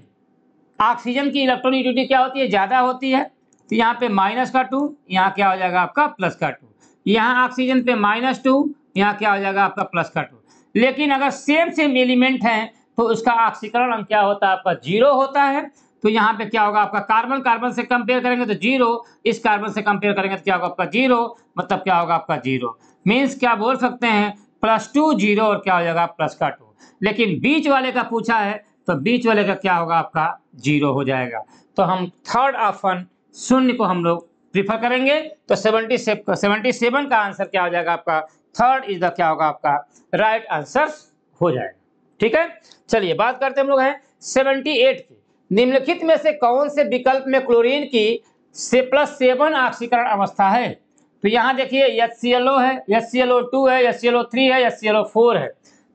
ऑक्सीजन की इलेक्ट्रॉनिटी क्या होती है, ज़्यादा होती है, तो यहाँ पे -2, यहाँ क्या हो जाएगा आपका +2। यहाँ ऑक्सीजन पे -2, यहाँ क्या हो जाएगा आपका +2। लेकिन अगर सेम एलिमेंट हैं तो उसका ऑक्सीकरण अंक क्या होता है आपका 0 होता है। तो यहाँ पे क्या होगा आपका कार्बन से कंपेयर करेंगे तो 0, इस कार्बन से कंपेयर करेंगे तो क्या होगा आपका 0, मतलब क्या होगा आपका 0। मीन्स क्या बोल सकते हैं +2 0 और क्या हो जाएगा +2। लेकिन बीच वाले का पूछा है तो बीच वाले का क्या होगा आपका 0 हो जाएगा। तो हम थर्ड ऑप्शन 0 को हम लोग प्रीफर करेंगे। तो 77 का आंसर क्या हो जाएगा आपका थर्ड इज द क्या होगा आपका राइट आंसर हो जाएगा। ठीक है, चलिए बात करते हैं हम लोग हैं 78 की। निम्नलिखित में से कौन से विकल्प में क्लोरीन की +7 ऑक्सीकरण अवस्था है? तो यहाँ देखिए HClO है, HClO2 है, HClO3 है, HClO4 है।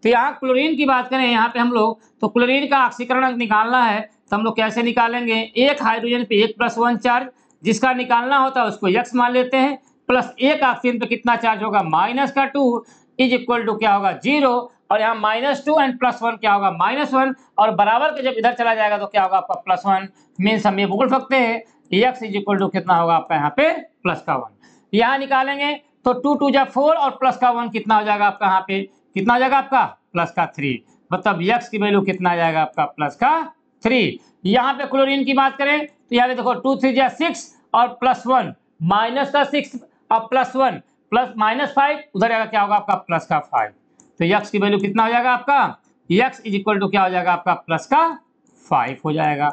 तो यहाँ क्लोरीन की बात करें यहाँ पे हम लोग, तो क्लोरीन का ऑक्सीकरण अंक निकालना है तो हम लोग कैसे निकालेंगे? एक हाइड्रोजन पे 1 + 1 चार्ज, जिसका निकालना होता है उसको x मान लेते हैं, प्लस एक ऑक्सीजन पे कितना चार्ज होगा? -2 इज इक्वल टू क्या होगा? 0, और यहाँ -2 एंड +1 क्या होगा? -1, और बराबर के जब इधर चला जाएगा तो क्या होगा आपका? +1। मीन्स हम ये बोल सकते हैं x इज इक्वल टू कितना होगा आपका यहाँ पे? +1। यहाँ निकालेंगे तो 2 2 जा 4 और +1 कितना हो जाएगा आपका? यहाँ पे कितना हो जाएगा आपका? +3। मतलब x की वैल्यू कितना आ जाएगा आपका? +3। यहाँ पे क्लोरीन की बात करें तो यहाँ पे देखो 2 3 जा 6 और +1 -6 और +1 प्लस -5, उधर जाएगा क्या होगा आपका? +5। तो x की वैल्यू कितना हो जाएगा आपका? x इज इक्वल टू क्या हो जाएगा आपका? +5 हो जाएगा।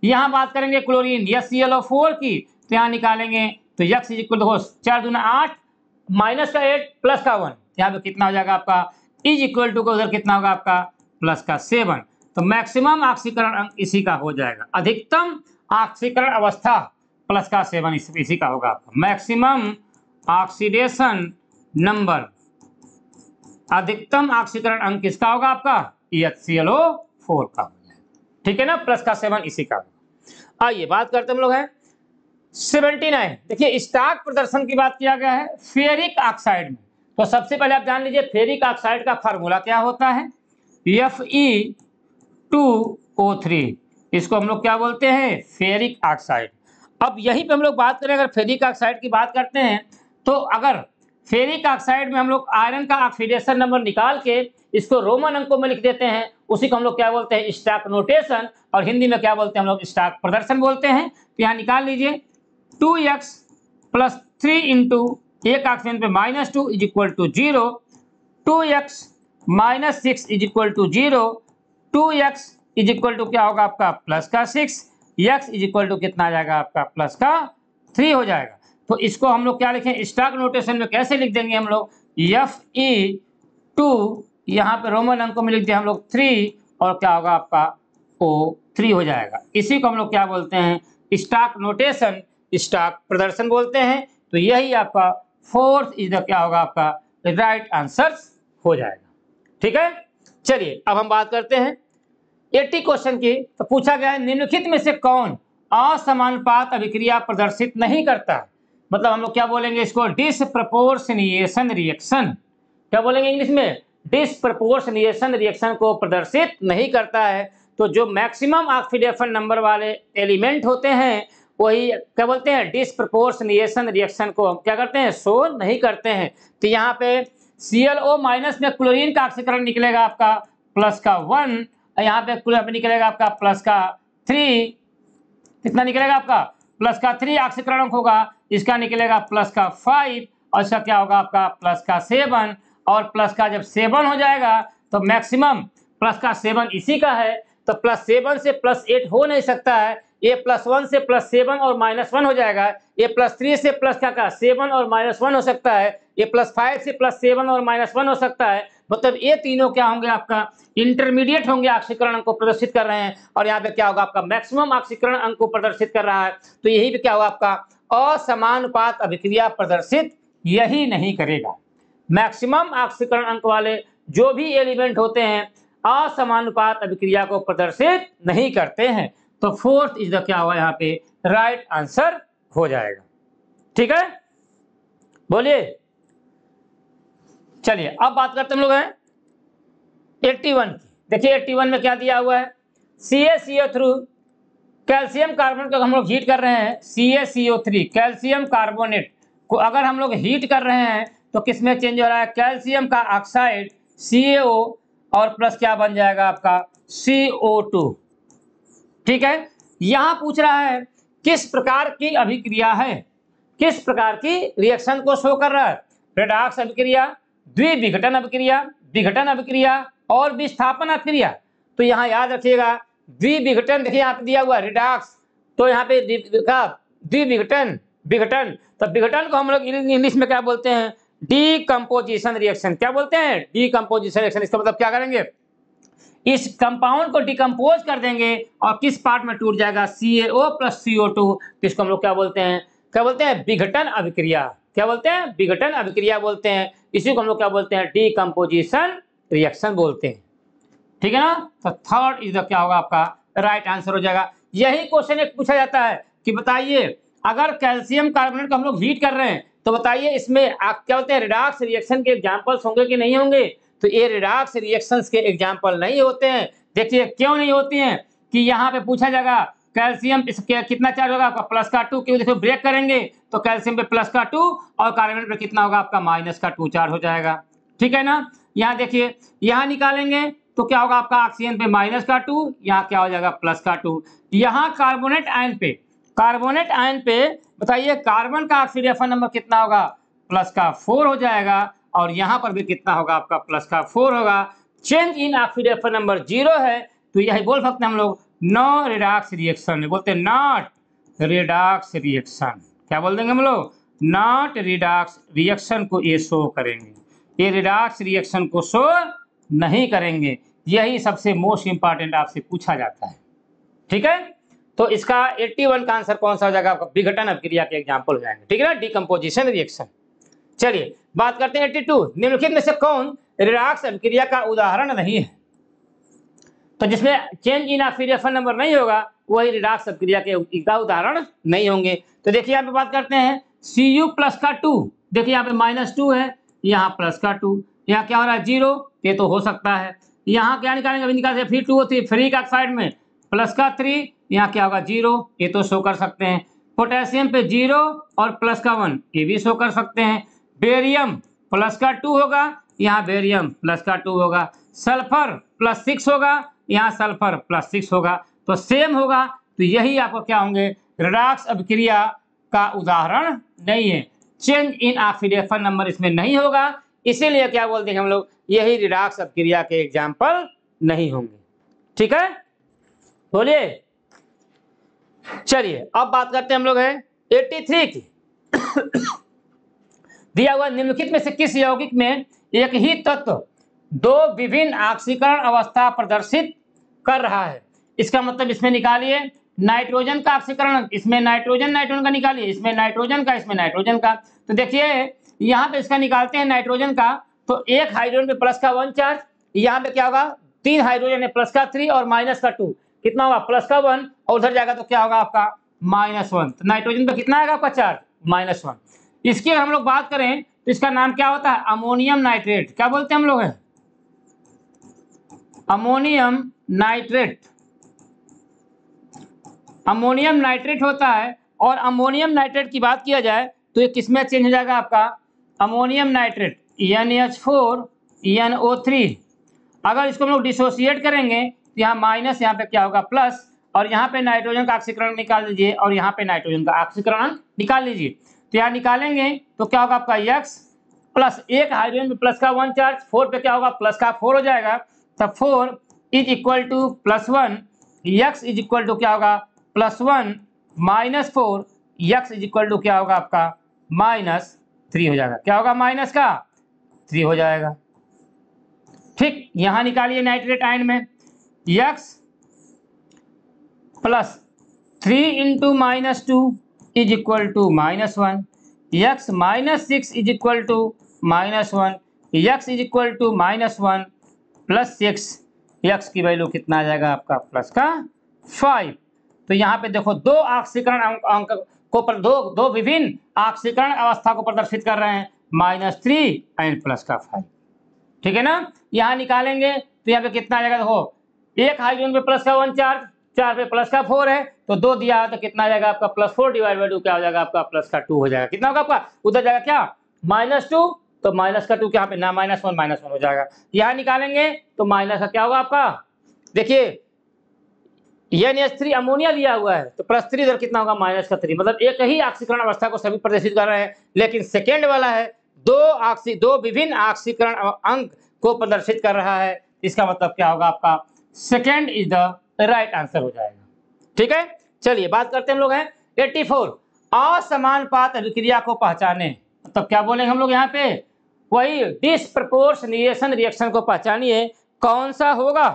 यहाँ बात करेंगे क्लोरीन HClO4 की, तो यहाँ निकालेंगे तो x इज इक्वल टू 4 दूना 8 -8 +1, यहाँ पे कितना हो जाएगा आपका? इज इक्वल टू उधर कितना होगा आपका? +7। तो मैक्सिमम ऑक्सीकरण अंक इसी का हो जाएगा। अधिकतम ऑक्सीकरण अवस्था +7 इसी का होगा आपका। मैक्सिमम ऑक्सीडेशन नंबर, अधिकतम ऑक्सीकरण अंक किसका होगा आपका? HClO4 का हो जाएगा। ठीक है ना, +7 इसी का होगा। आइए बात करते हम लोग हैं 79। देखिए स्टॉक प्रदर्शन की बात किया गया है फेरिक ऑक्साइड में। तो सबसे पहले आप जान लीजिए फेरिक ऑक्साइड का फार्मूला क्या होता है? Fe2O3, इसको हम लोग क्या बोलते हैं? Ferric oxide. अब यहीं पे हम लोग बात करें, अगर फेरिक ऑक्साइड की बात करते हैं तो अगर फेरिक ऑक्साइड में हम लोग आयरन का ऑक्सीडेशन नंबर निकाल के इसको रोमन अंकों में लिख देते हैं, उसी को हम लोग क्या बोलते हैं? स्टॉक नोटेशन, और हिंदी में क्या बोलते हैं हम लोग? स्टॉक प्रदर्शन बोलते हैं। तो यहाँ निकाल लीजिए 2x + 3 इंटू एक ऑक्सीजन पे -2 is equal to 0, 2x - 6 is equal to 0, 2x is equal to क्या होगा आपका? +6, x इज इक्वल टू कितना आ जाएगा आपका? +3 हो जाएगा। तो इसको हम लोग क्या लिखें? स्टॉक नोटेशन में कैसे लिख देंगे हम लोग? Fe2, यहाँ पे रोमन अंकों में लिख दिया हम लोग 3, और क्या होगा आपका? O3 हो जाएगा। इसी को हम लोग क्या बोलते हैं? स्टॉक नोटेशन, स्टॉक प्रदर्शन बोलते हैं। तो यही आपका फोर्थ इज द क्या होगा आपका? राइट आंसर हो जाएगा। ठीक है, चलिए अब हम बात करते हैं 80 क्वेश्चन की। तो पूछा गया है निम्नलिखित में से कौन असमानुपात अभिक्रिया प्रदर्शित नहीं करता? मतलब हम लोग क्या बोलेंगे इसको? डिसप्रपोर्शनिएशन रिएक्शन। क्या बोलेंगे इंग्लिश में? डिसप्रपोर्शनिएशन रिएक्शन को प्रदर्शित नहीं करता है। तो जो मैक्सिमम ऑक्सीडेशन नंबर वाले एलिमेंट होते हैं वही क्या बोलते हैं? डिसप्रपोर्शनिएशन रिएक्शन को हम क्या करते हैं? शो नहीं करते हैं। तो यहाँ पे ClO- में क्लोरीन का ऑक्सीकरण निकलेगा आपका +1, यहाँ पे निकलेगा आपका +3, कितना निकलेगा आपका? +3 ऑक्सीकरण अंक होगा, इसका निकलेगा +5, और इसका क्या होगा आपका? +7, और प्लस का जब 7 हो जाएगा तो मैक्सिमम +7 इसी का है। तो +7 से +8 हो नहीं सकता है, ये +1 से +7 और -1 हो जाएगा, ये +3 से +7 और -1 हो सकता है, ये +5 से +7 और -1 हो सकता है। मतलब ये तीनों क्या होंगे आपका? इंटरमीडिएट होंगे, ऑक्सीकरण अंक को प्रदर्शित कर रहे हैं, और यहाँ पे क्या होगा आपका? मैक्सिमम ऑक्सीकरण अंक को प्रदर्शित कर रहा है। तो यही पे क्या होगा आपका? असमानुपात अभिक्रिया प्रदर्शित यही नहीं करेगा। मैक्सिमम ऑक्सीकरण अंक वाले जो भी एलिमेंट होते हैं असमानुपात अभिक्रिया को प्रदर्शित नहीं करते हैं। तो फोर्थ इज द क्या हुआ यहाँ पे? राइट आंसर हो जाएगा। ठीक है, बोलिए। चलिए अब बात करते हम लोग हैं 81 की। देखिए 81 में क्या दिया हुआ है? CaCO थ्रू कैल्शियम कार्बोनेट को हम लोग हीट कर रहे हैं। CaCO3 कैल्शियम कार्बोनेट को अगर हम लोग हीट कर रहे हैं तो किसमें चेंज हो रहा है? कैल्शियम का ऑक्साइड CaO और प्लस क्या बन जाएगा आपका? CO2। ठीक है, यहां पूछ रहा है किस प्रकार की अभिक्रिया है, किस प्रकार की रिएक्शन को शो कर रहा है? रेडॉक्स अभिक्रिया, द्विविघटन अभिक्रिया, विघटन अभिक्रिया और विस्थापन अभिक्रिया। तो यहाँ याद रखिएगा द्विविघटन, देखिए यहाँ पे दिया हुआ रेडॉक्स, तो यहाँ पे द्विविघटन, विघटन। तो विघटन को हम लोग इंग्लिश में क्या बोलते हैं? Decomposition reaction. क्या बोलते हैं? Decomposition reaction. इसका मतलब क्या करेंगे, इस कंपाउंड को डिकम्पोज कर देंगे और किस पार्ट में टूट जाएगा, CaO प्लस CO2। तो इसको हम लोग क्या बोलते हैं, क्या बोलते हैं, विघटन अभिक्रिया। क्या बोलते हैं? विघटन अभिक्रिया बोलते हैं। इसी को हम लोग क्या बोलते हैं, डीकंपोजिशन रिएक्शन बोलते हैं। ठीक है ना। तो थर्ड इज द क्या होगा आपका राइट आंसर हो जाएगा। यही क्वेश्चन एक पूछा जाता है कि बताइए अगर कैल्शियम कार्बोनेट को हम लोग हीट कर रहे हैं तो बताइए इसमें आप क्या बोलते हैं, रिडॉक्स रिएक्शन के एग्जांपल्स होंगे कि नहीं होंगे। तो ये रिडॉक्स रिएक्शंस के एग्जांपल नहीं होते हैं। देखिए क्यों नहीं होती हैं, कि यहाँ पे पूछा जाएगा कैल्शियम इसके कितना चार्ज होगा आपका, प्लस का 2। क्यों, देखो ब्रेक करेंगे तो कैल्शियम पे प्लस का 2 और कार्बोनेट पे कितना होगा आपका, माइनस का 2 चार्ज हो जाएगा। ठीक है ना। यहाँ देखिए, यहाँ निकालेंगे तो क्या होगा आपका, ऑक्सीजन पे माइनस का 2, यहाँ क्या हो जाएगा प्लस का 2। यहाँ कार्बोनेट आयन पे बताइए कार्बन का ऑक्सीडेशन नंबर कितना होगा, प्लस का 4 हो जाएगा। और यहाँ पर भी कितना होगा आपका, प्लस का 4 होगा। चेंज इन ऑक्सीडेशन नंबर 0 है, तो यही बोल सकते हैं हम लोग नो रिडॉक्स रिएक्शन। बोलते हैं नॉट रिडॉक्स रिएक्शन। क्या बोल देंगे हम लोग, नॉट रिडॉक्स रिएक्शन को ये शो करेंगे, ये रिडॉक्स रिएक्शन को शो नहीं करेंगे। यही सबसे मोस्ट इंपॉर्टेंट आपसे पूछा जाता है। ठीक है। तो इसका 81 का आंसर कौन सा हो जाएगा आपका, विघटन अभिक्रिया के एग्जांपल हो जाएंगे। ठीक है ना, डिकम्पोजिशन रिएक्शन। चलिए बात करते हैं 82। निम्नलिखित में से कौन रिडॉक्स अभिक्रिया का उदाहरण नहीं है। तो जिसमें चेंज इन ऑक्सीडेशन नंबर नहीं होगा वही रिडॉक्स अभिक्रिया के का उदाहरण नहीं होंगे। तो देखिए यहाँ पे बात करते हैं Cu प्लस का 2। देखिए यहाँ पे -2 है, यहाँ प्लस का 2, यहाँ क्या हो रहा है 0, ये तो हो सकता है। यहाँ क्या निकालेंगे, अभी निकालते हैं, फिर 2 होती है, फ्री ऑक्साइड में प्लस का 3, यहाँ क्या होगा 0, ये तो शो कर सकते हैं। पोटेशियम पे 0 और प्लस का 1, ये भी शो कर सकते हैं। बेरियम प्लस का 2 होगा, यहाँ बेरियम प्लस का 2 होगा। सल्फर प्लस 6 होगा, यहाँ सल्फर प्लस 6 होगा, तो सेम होगा। तो यही आपको क्या होंगे, रिडॉक्स अभिक्रिया का उदाहरण नहीं है। चेंज इन ऑक्सीडेशन नंबर इसमें नहीं होगा, इसीलिए क्या बोलते हैं हम लोग, यही रिडॉक्स अभिक्रिया के एग्जाम्पल नहीं होंगे। ठीक है, बोलिए। चलिए अब बात करते हैं हम लोग है 83 की। दिया हुआ निम्नलिखित में से किस यौगिक में एक ही तत्व दो विभिन्न ऑक्सीकरण अवस्था प्रदर्शित कर रहा है। इसका मतलब इसमें निकालिए नाइट्रोजन का ऑक्सीकरण, इसमें नाइट्रोजन का निकालिए, इसमें नाइट्रोजन का, इसमें नाइट्रोजन का। तो देखिए यहाँ पे इसका निकालते हैं नाइट्रोजन का, तो एक हाइड्रोजन पे प्लस का 1 चार्ज, यहाँ पे क्या होगा 3 हाइड्रोजन है, प्लस का 3 और माइनस का 2, कितना होगा प्लस का 1, और उधर जाएगा तो क्या होगा आपका -1। तो नाइट्रोजन पे कितना आएगा आपका चार्ज, -1। इसकी अगर हम लोग बात करें तो इसका नाम क्या होता है, अमोनियम नाइट्रेट। क्या बोलते हैं हम लोग है, अमोनियम नाइट्रेट। अमोनियम नाइट्रेट होता है। और अमोनियम नाइट्रेट की बात किया जाए तो ये किसमें चेंज हो जाएगा आपका, अमोनियम नाइट्रेट NH4 NO3। अगर इसको हम लोग डिसोसिएट करेंगे तो यहाँ माइनस, यहाँ पे क्या होगा प्लस, और यहाँ पे नाइट्रोजन का ऑक्सीकरण निकाल लीजिए और यहाँ पे नाइट्रोजन का ऑक्सीकरण निकाल लीजिए। तो यहाँ निकालेंगे तो क्या होगा आपका X प्लस एक हाइड्रोजन में प्लस का 1 चार्ज, 4 पे क्या होगा प्लस का 4 हो जाएगा। तब 4 is equal to +1, X is equal to क्या होगा +1 -4, X इज इक्वल टू क्या होगा आपका -3 हो जाएगा। क्या होगा माइनस का 3 हो जाएगा। ठीक, यहाँ निकालिए नाइट्रेट आयन में X plus 3 into -2 is equal to -1, X -6 is equal to -1, X is equal to -1 plus 6, X की वैल्यू कितना आ जाएगा आपका प्लस का 5। तो यहाँ पे देखो दो ऑक्सीकरण अंक को दो विभिन्न ऑक्सीकरण अवस्था को प्रदर्शित कर रहे हैं, -3 एंड प्लस का 5। ठीक है ना। यहाँ निकालेंगे तो यहाँ पे कितना आ जाएगा, देखो एक हाइड्रोजन पे प्लस का 1 चार्ज, 4 पे प्लस का 4 है, तो 2 दिया है तो कितना आ जाएगा आपका +4 डिवाइड बाई 2 क्या हो जाएगा आपका प्लस का 2 हो जाएगा। कितना होगा आपका, उधर जाएगा क्या -2, तो माइनस का 2 क्या पे ना -1 हो जाएगा। यहाँ निकालेंगे तो माइनस का क्या होगा आपका, देखिए NH3 अमोनिया दिया हुआ है तो +3 इधर कितना होगा -3, मतलब एक ही ऑक्सीकरण अवस्था को सभी प्रदर्शित कर रहे हैं। लेकिन सेकेंड वाला है दो विभिन्न ऑक्सीकरण अंक को प्रदर्शित कर रहा है, इसका मतलब क्या होगा आपका second is the right answer हो जाएगा। ठीक है, चलिए बात करते हैं हम लोग हैं 84 असमानुपात अभिक्रिया को पहचाने। तब क्या बोलेंगे हम लोग यहाँ पे, वही डिस्प्रपोर्शनेशन रिएक्शन को पहचानिए कौन सा होगा।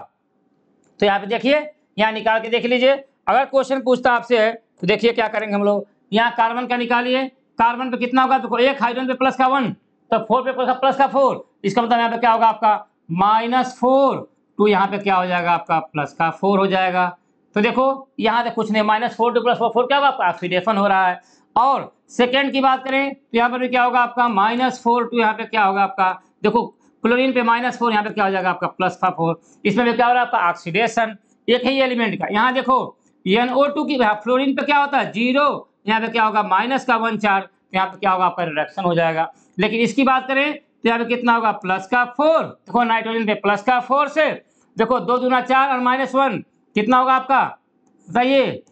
तो यहाँ पे देखिए, यहाँ निकाल के देख लीजिए। अगर क्वेश्चन पूछता आपसे है तो देखिए क्या करेंगे हम लोग। यहाँ कार्बन का निकालिए, कार्बन पे कितना होगा, तो एक हाइड्रोजन पे प्लस का 1, तो 4 पे प्लस का 4, इसका मतलब यहाँ पे क्या होगा आपका -4, तो यहाँ पे क्या हो जाएगा आपका प्लस का 4 हो जाएगा। तो देखो यहाँ से कुछ नहीं, -4 टू +4 क्या होगा आपका ऑक्सीडेशन हो रहा है। और सेकेंड की बात करें तो यहाँ पर भी क्या होगा आपका -4 टू यहाँ पे क्या होगा आपका, देखो क्लोरीन पे -4, यहाँ पे क्या हो जाएगा आपका +4, इसमें भी क्या हो रहा है आपका ऑक्सीडेशन एक ही एलिमेंट का। यहाँ देखो NO2 की फ्लोरीन पे क्या होता है 0, यहाँ पे क्या होगा -1 चार्ज, यहाँ पे क्या होगा आपका रिडक्शन हो जाएगा। लेकिन इसकी बात करें तो यहाँ पे कितना होगा +4, देखो नाइट्रोजन पे +4 से देखो 2 दूना 4 और -1 कितना होगा आपका बताइए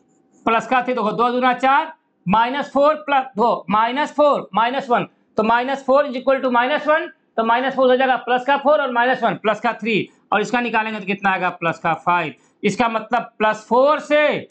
+3, देखो 2 दूना 4 -4 प्लस 2 -4 -1, तो -4 इज इक्वल टू -1, तो -4 हो जाएगा +4 और -1 +3, और इसका निकालेंगे तो कितना आएगा +5। इसका मतलब +4 से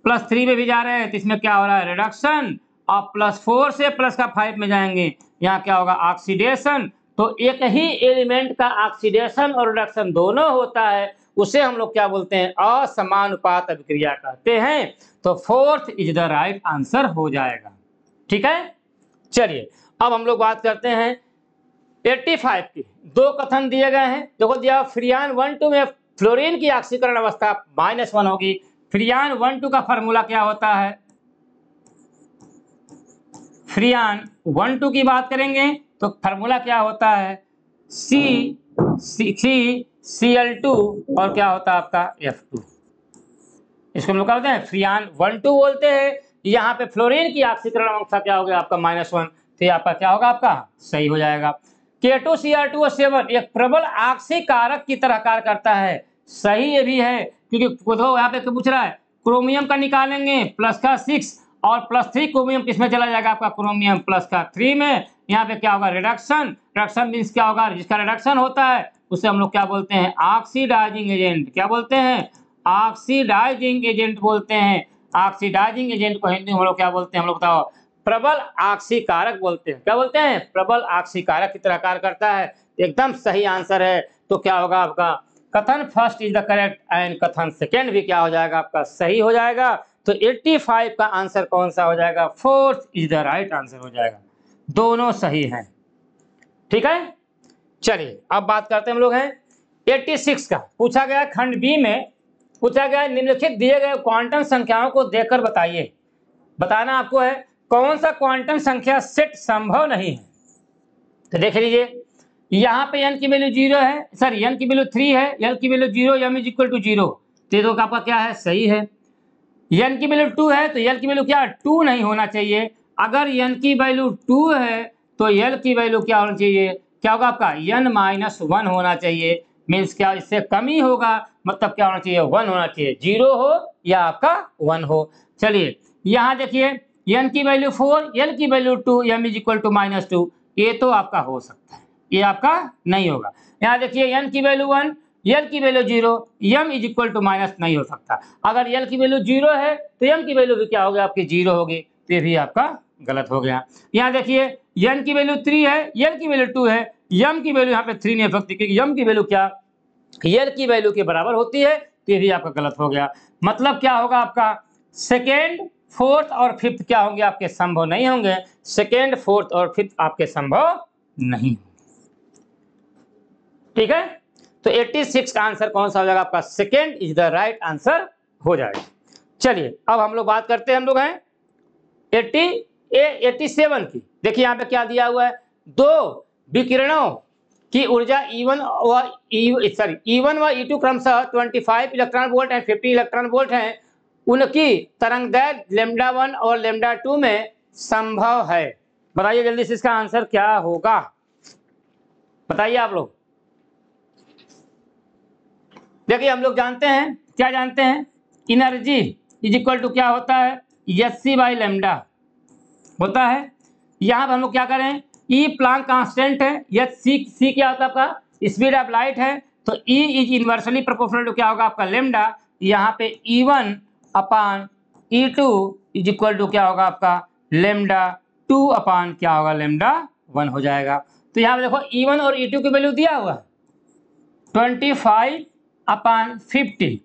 +3 में भी जा रहे हैं तो इसमें क्या हो रहा है रिडक्शन, और +4 से +5 में जाएंगे यहाँ क्या होगा ऑक्सीडेशन। तो एक ही एलिमेंट का ऑक्सीडेशन और रिडक्शन दोनों होता है, उसे हम लोग क्या बोलते हैं असमानुपात अभिक्रिया कहते हैं। तो 4th is the right answer हो जाएगा। ठीक है, चलिए अब हम लोग बात करते हैं 85 की। दो कथन दिए गए हैं, देखो दिया फ्रियान 1,2 में फ्लोरीन की ऑक्सीकरण अवस्था -1 होगी। फ्रियान 1,2 का फार्मूला क्या होता है, फ्रियान 1,2 की बात करेंगे तो फार्मूला क्या होता है CCl2 और क्या होता है आपका F2, इसको हम लोग क्या बोलते हैं फ्रियान 1,2 बोलते हैं। यहाँ पे फ्लोरीन की ऑक्सीकरण अवस्था क्या हो गया आपका -1, तो आपका क्या होगा आपका सही हो जाएगा। K2Cr2O7 एक प्रबल ऑक्सीकारक की तरह कार्य करता है, सही ये भी है क्योंकि यहाँ पे पूछ रहा है क्रोमियम का निकालेंगे +6 और +3 क्रोमियम किसमें चला जाएगा आपका क्रोमियम +3 में। यहाँ पे क्या होगा रिडक्शन, रिडक्शन मीन्स क्या होगा जिसका रिडक्शन होता है उसे हम लोग क्या बोलते हैं ऑक्सीडाइजिंग एजेंट, क्या बोलते हैं ऑक्सीडाइजिंग एजेंट बोलते हैं। ऑक्सीडाइजिंग एजेंट को हिंदी में हम लोग क्या बोलते हैं, हम लोग बताओ प्रबल ऑक्सीकारक बोलते हैं, क्या बोलते हैं प्रबल ऑक्सीकारक की तरह कार्य करता है। एकदम सही आंसर है। तो क्या होगा आपका कथन first is the correct and कथन सेकेंड भी क्या हो जाएगा आपका सही हो जाएगा। तो 85 का आंसर कौन सा हो जाएगा 4th is the right answer हो जाएगा, दोनों सही हैं। ठीक है, चलिए अब बात करते हैं हम लोग हैं 86 का। पूछा गया खंड बी में पूछा गया निम्नलिखित दिए गए क्वांटम संख्याओं को देखकर बताइए, बताना आपको है कौन सा क्वांटम संख्या सेट संभव नहीं है। तो देख लीजिए यहाँ पे n की वैल्यू 0 है, सॉरी n की वैल्यू 3 है, l की value 0, m is equal to 0, तो आपका क्या है सही है। n की वैल्यू 2 है तो l की वैल्यू क्या 2 नहीं होना चाहिए। अगर n की वैल्यू 2 है तो l की वैल्यू क्या होना चाहिए, क्या होगा आपका n-1 होना चाहिए, मीन्स क्या इससे कम ही होगा, मतलब क्या होना चाहिए 1 होना चाहिए, 0 हो या आपका 1 हो। चलिए यहाँ देखिए n की वैल्यू 4, l की value 2, m is equal to -2, ये तो आपका हो सकता है, ये आपका नहीं होगा। यहाँ देखिए n की वैल्यू 1, l की value 0, m is equal to minus नहीं हो सकता। अगर l की वैल्यू 0 है तो m की वैल्यू भी क्या होगी आपकी 0 होगी, तो ये भी आपका गलत हो गया। यहाँ देखिए n की वैल्यू 3 है, l की वैल्यू 2 है, m की वैल्यू यहाँ पे 3 नहीं हो सकती क्योंकि m की वैल्यू क्या l की वैल्यू के बराबर होती है, तो ये भी आपका गलत हो गया। मतलब क्या होगा आपका सेकेंड, फोर्थ और फिफ्थ क्या होंगे आपके संभव नहीं होंगे, सेकेंड, फोर्थ और फिफ्थ आपके संभव नहीं। ठीक है, तो 86 का आंसर कौन सा हो जाएगा आपका second is the right answer हो जाएगा। चलिए अब हम लोग बात करते हैं, हम लोग हैं 87 की। देखिए यहाँ पे क्या दिया हुआ है, दो विकिरणों की ऊर्जा E1 व E2 क्रमशः 25 electron volt and 50 electron volt हैं, उनकी तरंगदैर्घ्य λ1 और λ2 में संभव है। बताइए जल्दी से इसका आंसर क्या होगा, बताइए आप लोग। देखिए हम लोग जानते हैं, क्या जानते हैं, एनर्जी इज इक्वल टू क्या होता है hc/λ होता है। यहाँ पर हम लोग क्या करें, ई प्लांक कांस्टेंट है, सी क्या होता है आपका स्पीड ऑफ लाइट है, तो E is inversely proportional to क्या होगा आपका लैम्डा। यहाँ पे E1/E2 इज इक्वल टू क्या होगा आपका λ2 क्या होगा λ1 हो जाएगा। तो यहाँ पे देखो E1 और E2 की वैल्यू दिया हुआ 25/50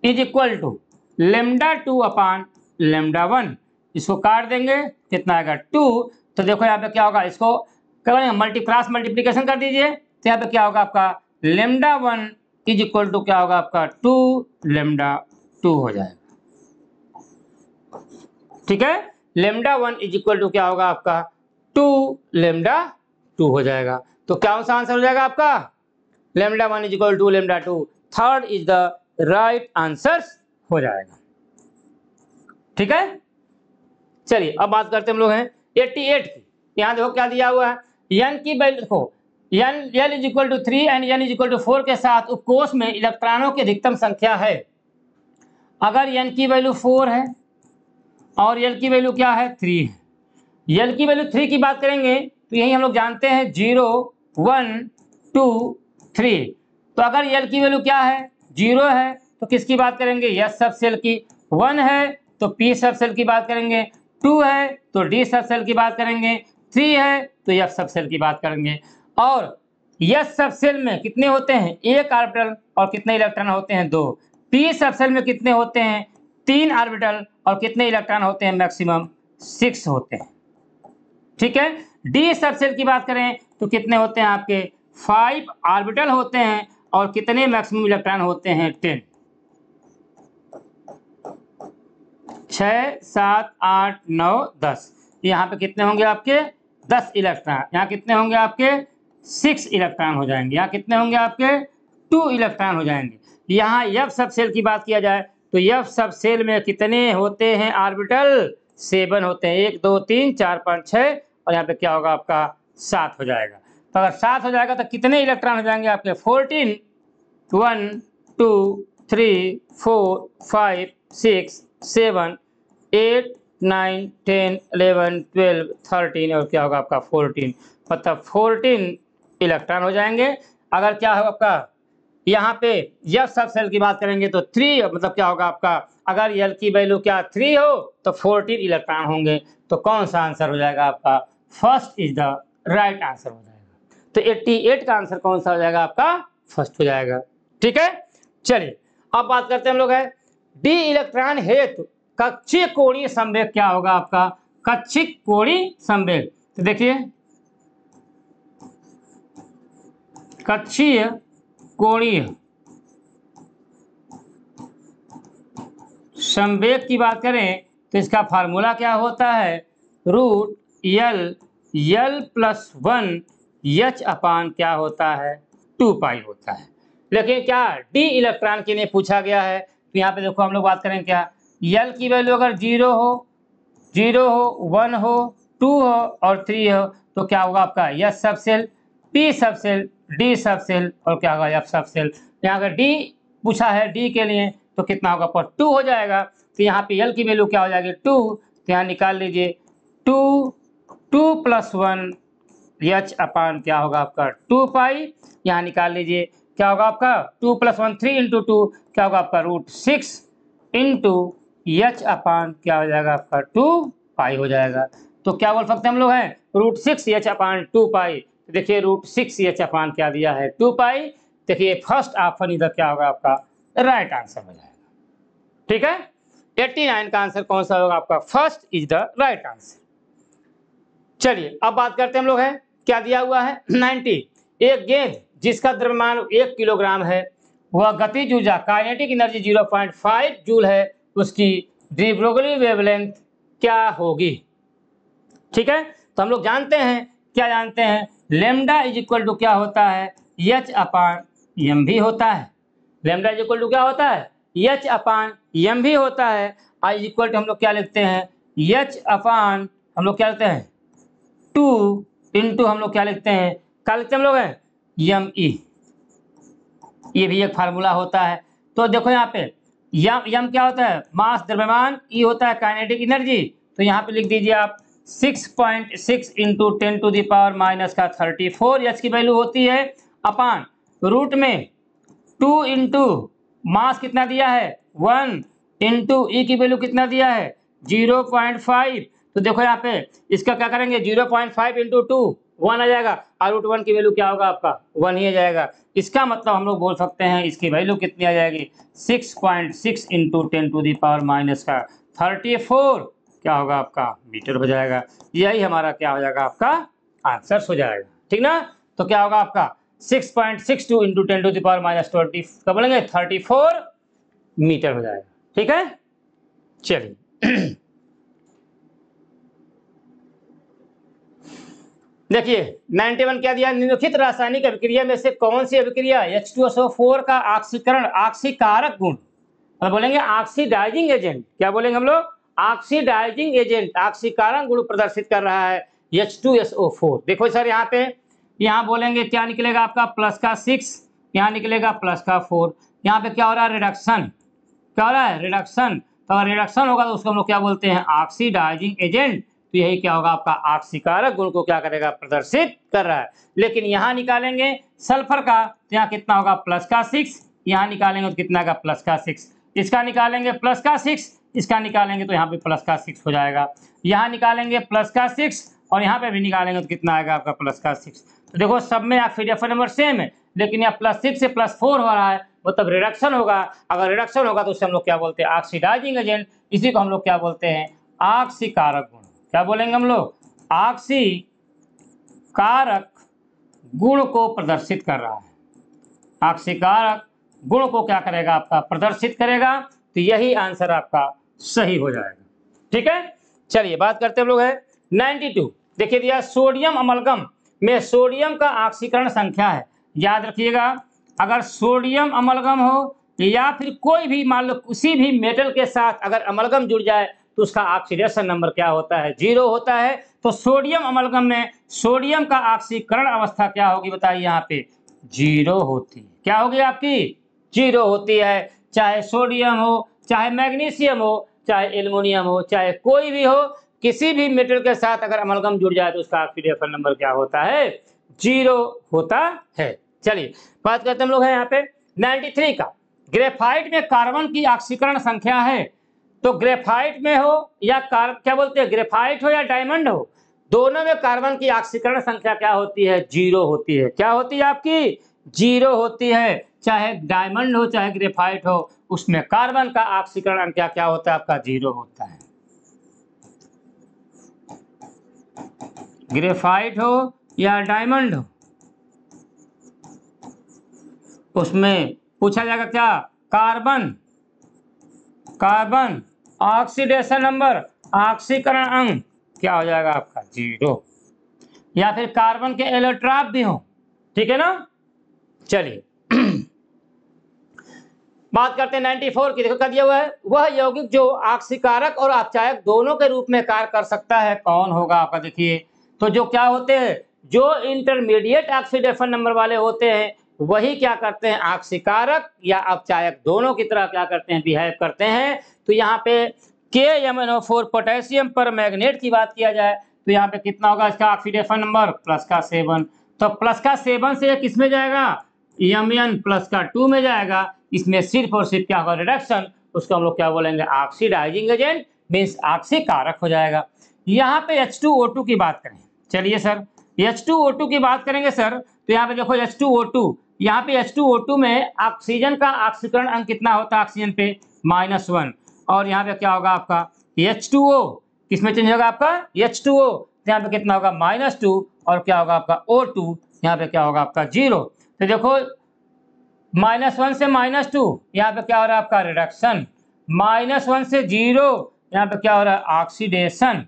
इज इक्वल टू λ2/λ1। इसको काट देंगे कितना आएगा 2। तो देखो यहाँ पे क्या होगा, इसको करेंगे क्रॉस मल्टीप्लीकेशन कर दीजिए, तो यहाँ पे क्या होगा आपका λ1 इज इक्वल टू क्या होगा आपका 2λ2 हो जाएगा। ठीक है, λ1 इज इक्वल टू क्या होगा आपका 2λ2 हो जाएगा। तो क्या सा आंसर हो जाएगा आपका λ1 is equal to λ2। Third is the right answer हो जाएगा। ठीक है, चलिए अब बात करते हैं हम लोग हैं 88 की। यहाँ देखो क्या दिया हुआ है, n की वैल्यू देखो l is equal to 3 and n is equal to 4 के साथ उपकोष में इलेक्ट्रॉनों की अधिकतम संख्या है। अगर n की वैल्यू 4 है और l की वैल्यू क्या है 3 है, l की वैल्यू 3 की बात करेंगे तो यही हम लोग जानते हैं 0 1 2 3। तो अगर l की वैल्यू क्या है 0 है तो किसकी बात करेंगे, s सब सेल की। 1 है तो p सब सेल की बात करेंगे, 2 है तो d सब सेल की बात करेंगे, 3 है तो f सब सेल की बात करेंगे। और s सब सेल में कितने होते हैं, एक ऑर्बिटल और कितने इलेक्ट्रॉन होते हैं 2। p सब सेल में कितने होते हैं 3 ऑर्बिटल और कितने इलेक्ट्रॉन होते हैं मैक्सिमम 6 होते हैं। ठीक है, d सब सेल की बात करें तो कितने होते हैं आपके 5 ऑर्बिटल होते हैं और कितने मैक्सिमम इलेक्ट्रॉन होते हैं 10। 6 7 8 9 10, यहाँ पे कितने होंगे आपके 10 इलेक्ट्रॉन, यहाँ कितने होंगे आपके 6 इलेक्ट्रॉन हो जाएंगे, यहाँ कितने होंगे आपके 2 इलेक्ट्रॉन हो जाएंगे। यहाँ f सब सेल की बात किया जाए तो f सब सेल में कितने होते हैं ऑर्बिटल 7 होते हैं, 1 2 3 4 5 6 और यहाँ पे क्या होगा आपका 7 हो जाएगा। तो अगर 7 हो जाएगा तो कितने इलेक्ट्रॉन हो जाएंगे आपके 14 1 2 3 4 5 6 7 8 9 10 11 12 13 और क्या होगा आपका 14, मतलब 14 इलेक्ट्रॉन हो जाएंगे। अगर क्या हो आपका यहाँ पे f सब सेल की बात करेंगे तो 3, मतलब क्या होगा आपका अगर l की वैल्यू क्या 3 हो तो 14 इलेक्ट्रॉन होंगे। तो कौन सा आंसर हो जाएगा आपका, first is the right answer हो जाएगा। तो 88 का आंसर कौन सा हो जाएगा आपका, फर्स्ट हो जाएगा। ठीक है, चलिए अब बात करते हैं हम लोग है d इलेक्ट्रॉन हेतु कक्षीय कोणीय संवेग क्या होगा आपका, कक्षीय कोणीय संवेग। तो देखिए कक्षीय कोणीय संवेग की बात करें तो इसका फार्मूला क्या होता है, रूट l प्लस 1 h अपान क्या होता है 2 पाई होता है। लेकिन क्या d इलेक्ट्रॉन के लिए पूछा गया है, तो यहाँ पे देखो हम लोग बात करें क्या l की वैल्यू अगर 0 हो 1 हो 2 हो और 3 हो तो क्या होगा आपका s सब सेल, p सब सेल, d सब सेल और क्या होगा f सब सेल। यहाँ अगर d पूछा है d के लिए तो कितना होगा पर 2 हो जाएगा। तो यहाँ पे l की वैल्यू क्या हो जाएगी 2, तो यहाँ निकाल लीजिए 2 प्लस 1 h अपान क्या होगा आपका 2 पाई। यहाँ निकाल लीजिए क्या होगा आपका 2 प्लस 1 3 इंटू 2 क्या होगा आपका रूट 6 इंटू h अपान क्या हो जाएगा आपका 2 पाई हो जाएगा। तो क्या बोल सकते हैं हम लोग हैं रूट 6 h अपान 2 पाई। तो देखिए रूट 6 h अपान क्या दिया है 2 पाई। देखिए फर्स्ट ऑप्शन इधर क्या होगा आपका राइट आंसर हो जाएगा। ठीक है, 89 का आंसर कौन सा होगा आपका, first is the right answer. चलिए अब बात करते हैं हम लोग हैं क्या दिया हुआ है 90। एक गेंद जिसका द्रव्यमान 1 किलोग्राम है, वह गतिज ऊर्जा काइनेटिक एनर्जी 0.5 जूल है, उसकी डी ब्रोगली वेवलेंथ क्या होगी। ठीक है, तो हम लोग जानते हैं क्या जानते हैं, लेमडा इज इक्वल टू क्या होता है h अपान m भी होता है। लेमडा इज इक्वल टू क्या होता है h अपान m भी होता है। आई इज इक्वल टू हम लोग क्या लिखते हैं h अपान हम लोग क्या लिखते हैं 2 इंटू हम लोग क्या लिखते हैं, क्या लिखते हैं हम लोग हैं m e। ये भी एक फार्मूला होता है। तो देखो यहाँ पे यम क्या होता है मास द्रव्यमान, ई होता है काइनेटिक एनर्जी। तो यहाँ पे लिख दीजिए आप 6.6 into 10 to the power minus का 34 एच की वैल्यू होती है अपान रूट में 2 इंटू मास कितना दिया है 1 इंटू ई की वैल्यू कितना दिया है 0.5। तो देखो यहाँ पे इसका क्या करेंगे 0.5 इंटू 2 1 आ जाएगा, और रूट 1 की वैल्यू क्या होगा आपका 1 ही आ जाएगा। इसका मतलब हम लोग बोल सकते हैं इसकी वैल्यू कितनी आ जाएगी 6.6 into 10 to the power minus का 34 क्या होगा आपका मीटर हो जाएगा। यही हमारा क्या हो जाएगा आपका आंसर हो जाएगा, ठीक ना। तो क्या होगा आपका 6.62 into 10 to the power minus 20 क्या बोलेंगे 34 मीटर हो जाएगा, ठीक है। चलिए देखिए 91 क्या दिया, निम्नलिखित रासायनिक अभिक्रिया में से कौन सी अभिक्रिया H2SO4 का ऑक्सीकरण ऑक्सीकारक गुण मतलब बोलेंगे ऑक्सीडाइजिंग एजेंट, क्या बोलेंगे हम लोग ऑक्सीडाइजिंग एजेंट ऑक्सीकारक गुण प्रदर्शित कर रहा है H2SO4। देखो सर यहाँ पे यहाँ बोलेंगे क्या निकलेगा आपका प्लस का 6, यहाँ निकलेगा प्लस का 4, यहाँ पे क्या हो रहा है रिडक्शन, क्या हो रहा है रिडक्शन। तो अगर रिडक्शन होगा तो उसको हम लोग क्या बोलते हैं ऑक्सीडाइजिंग एजेंट। तो यही क्या होगा आपका ऑक्सीकारक गुण को क्या करेगा प्रदर्शित कर रहा है। लेकिन यहाँ निकालेंगे सल्फर का तो यहाँ कितना होगा प्लस का 6, यहाँ निकालेंगे तो कितना का प्लस का 6, इसका निकालेंगे प्लस का 6, इसका निकालेंगे तो यहाँ पे प्लस का 6 हो जाएगा, यहाँ निकालेंगे प्लस का 6 और यहाँ पे भी निकालेंगे तो कितना आएगा आपका प्लस का 6। तो देखो सब में ऑक्सीडेशन नंबर सेम है, लेकिन यहाँ +6 से +4 हो रहा है मतलब रिडक्शन होगा। अगर रिडक्शन होगा तो उसे हम लोग क्या बोलते हैं ऑक्सीडाइजिंग एजेंट, इसी को हम लोग क्या बोलते हैं ऑक्सीकारक गुण। क्या बोलेंगे हम लोग ऑक्सीकारक गुण को प्रदर्शित कर रहा है, ऑक्सीकारक गुण को क्या करेगा आपका प्रदर्शित करेगा। तो यही आंसर आपका सही हो जाएगा, ठीक है। चलिए बात करते हैं हम लोग है 92। देखिए दिया सोडियम अमलगम में सोडियम का ऑक्सीकरण संख्या है, याद रखिएगा अगर सोडियम अमलगम हो या फिर कोई भी मान लो किसी भी मेटल के साथ अगर अमलगम जुड़ जाए तो उसका ऑक्सीडेशन नंबर क्या होता है 0 होता है। तो सोडियम अमलगम में सोडियम का ऑक्सीकरण अवस्था क्या होगी बताइए यहाँ पे 0 होती है। क्या होगी आपकी 0 होती है, चाहे सोडियम हो चाहे मैग्नीशियम हो चाहे एल्युमिनियम हो चाहे कोई भी हो, किसी भी मेटल के साथ अगर अमलगम जुड़ जाए तो उसका ऑक्सीडेशन नंबर क्या होता है 0 होता है। चलिए बात करते हैं हम लोग है यहाँ पे 93 का। ग्रेफाइट में कार्बन की ऑक्सीकरण संख्या है, तो ग्रेफाइट में हो या क्या बोलते हैं ग्रेफाइट हो या डायमंड हो, दोनों में कार्बन की ऑक्सीकरण संख्या क्या होती है 0 होती है। क्या होती है आपकी 0 होती है, चाहे डायमंड हो चाहे ग्रेफाइट हो उसमें कार्बन का ऑक्सीकरण क्या होता है आपका 0 होता है। ग्रेफाइट हो या डायमंड हो उसमें पूछा जाएगा क्या कार्बन ऑक्सीडेशन नंबर ऑक्सीकरण अंक क्या हो जाएगा आपका 0, या फिर कार्बन के एलोट्रॉप भी हो, ठीक है ना। चलिए बात करते हैं 94 की। देखो क्या दिया हुआ है वह यौगिक जो ऑक्सीकारक और अपचायक दोनों के रूप में कार्य कर सकता है कौन होगा आपका। देखिए तो जो क्या होते हैं जो इंटरमीडिएट ऑक्सीडेशन नंबर वाले होते हैं वही क्या करते हैं ऑक्सीकारक या अपचायक दोनों की तरह क्या करते हैं बिहेव करते हैं। तो यहाँ पे KMnO4 पोटेशियम पर मैग्नेट की बात किया जाए तो यहाँ पे कितना होगा इसका ऑक्सीडेशन नंबर +7। तो +7 से किस में जाएगा Mn +2 में जाएगा, इसमें सिर्फ और सिर्फ क्या होगा रिडक्शन, उसको हम लोग क्या बोलेंगे ऑक्सीडाइजिंग एजेंट मीन्स ऑक्सीकारक हो जाएगा। यहाँ पे H2O2 की बात करें, चलिए सर H2O2 की बात करेंगे सर तो यहाँ पे देखो H2O2, यहाँ पे H2O2 में ऑक्सीजन का ऑक्सीकरण अंक कितना होता है ऑक्सीजन पे -1, और यहाँ पे क्या होगा आपका H2O किसमें चेंज होगा आपका H2O, तो यहाँ पे कितना होगा -2 और क्या होगा आपका O2 यहाँ पे क्या होगा आपका 0। तो देखो -1 से -2 यहाँ पे क्या हो रहा है आपका रिडक्शन, -1 से 0 यहाँ पे क्या हो रहा है ऑक्सीडेशन।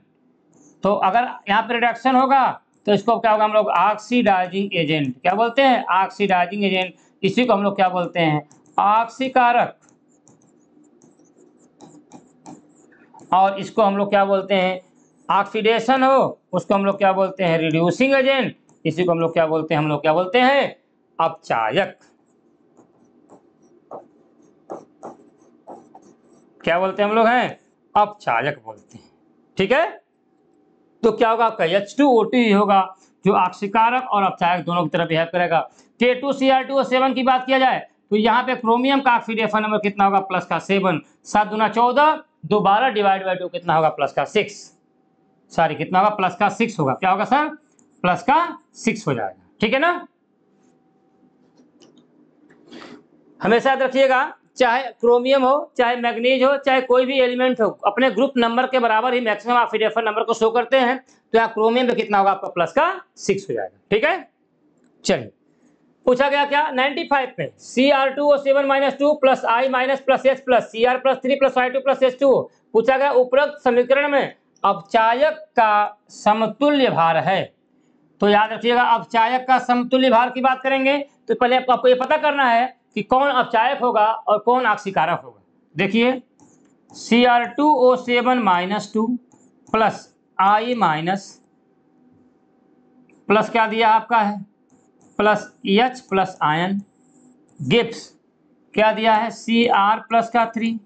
तो अगर यहाँ पे रिडक्शन होगा तो इसको क्या होगा हम लोग ऑक्सीडाइजिंग एजेंट, क्या बोलते हैं ऑक्सीडाइजिंग एजेंट, इसी को हम लोग क्या बोलते हैं ऑक्सीकारक, और इसको हम लोग क्या बोलते हैं ऑक्सीडेशन हो उसको हम लोग क्या बोलते हैं रिड्यूसिंग एजेंट, इसी को हम लोग क्या बोलते हैं अपचायक। क्या बोलते हैं हम लोग हैं अपचायक बोलते हैं, ठीक है। तो क्या होगा आपका H2O2 ही होगा जो ऑक्सीकारक और अपचायक दोनों की तरफ बिहेव करेगा। K2Cr2O7 की बात किया जाए तो यहाँ पे क्रोमियम का ऑक्सीडेशन नंबर कितना होगा +7, 7 दूना 14, 12 डिवाइड बाई 2 कितना होगा +6, सॉरी कितना होगा +6 होगा, क्या होगा सर प्लस का 6 हो जाएगा। ठीक है ना, हमेशा याद रखिएगा, चाहे क्रोमियम हो, चाहे मैग्नीज हो, चाहे कोई भी एलिमेंट हो, अपने ग्रुप नंबर के बराबर ही मैक्सिमम ऑक्सीडेशन नंबर को शो करते हैं। तो यहाँ क्रोमियम में कितना होगा आपका, प्लस का 6 हो जाएगा। ठीक है, चलिए पूछा गया क्या 95 में Cr2O7-2 plus I minus plus H plus Cr+3 plus I2 plus H2। पूछा गया उपरोक्त समीकरण में अपचायक का समतुल्य भार है। तो याद रखिएगा, अपचायक का समतुल्य भार की बात करेंगे तो पहले आपको ये पता करना है कि कौन अपचायक होगा और कौन ऑक्सीकारक होगा। देखिए Cr2O7-2 plus I minus plus क्या दिया आपका है plus H plus ion Gibbs क्या दिया है Cr+3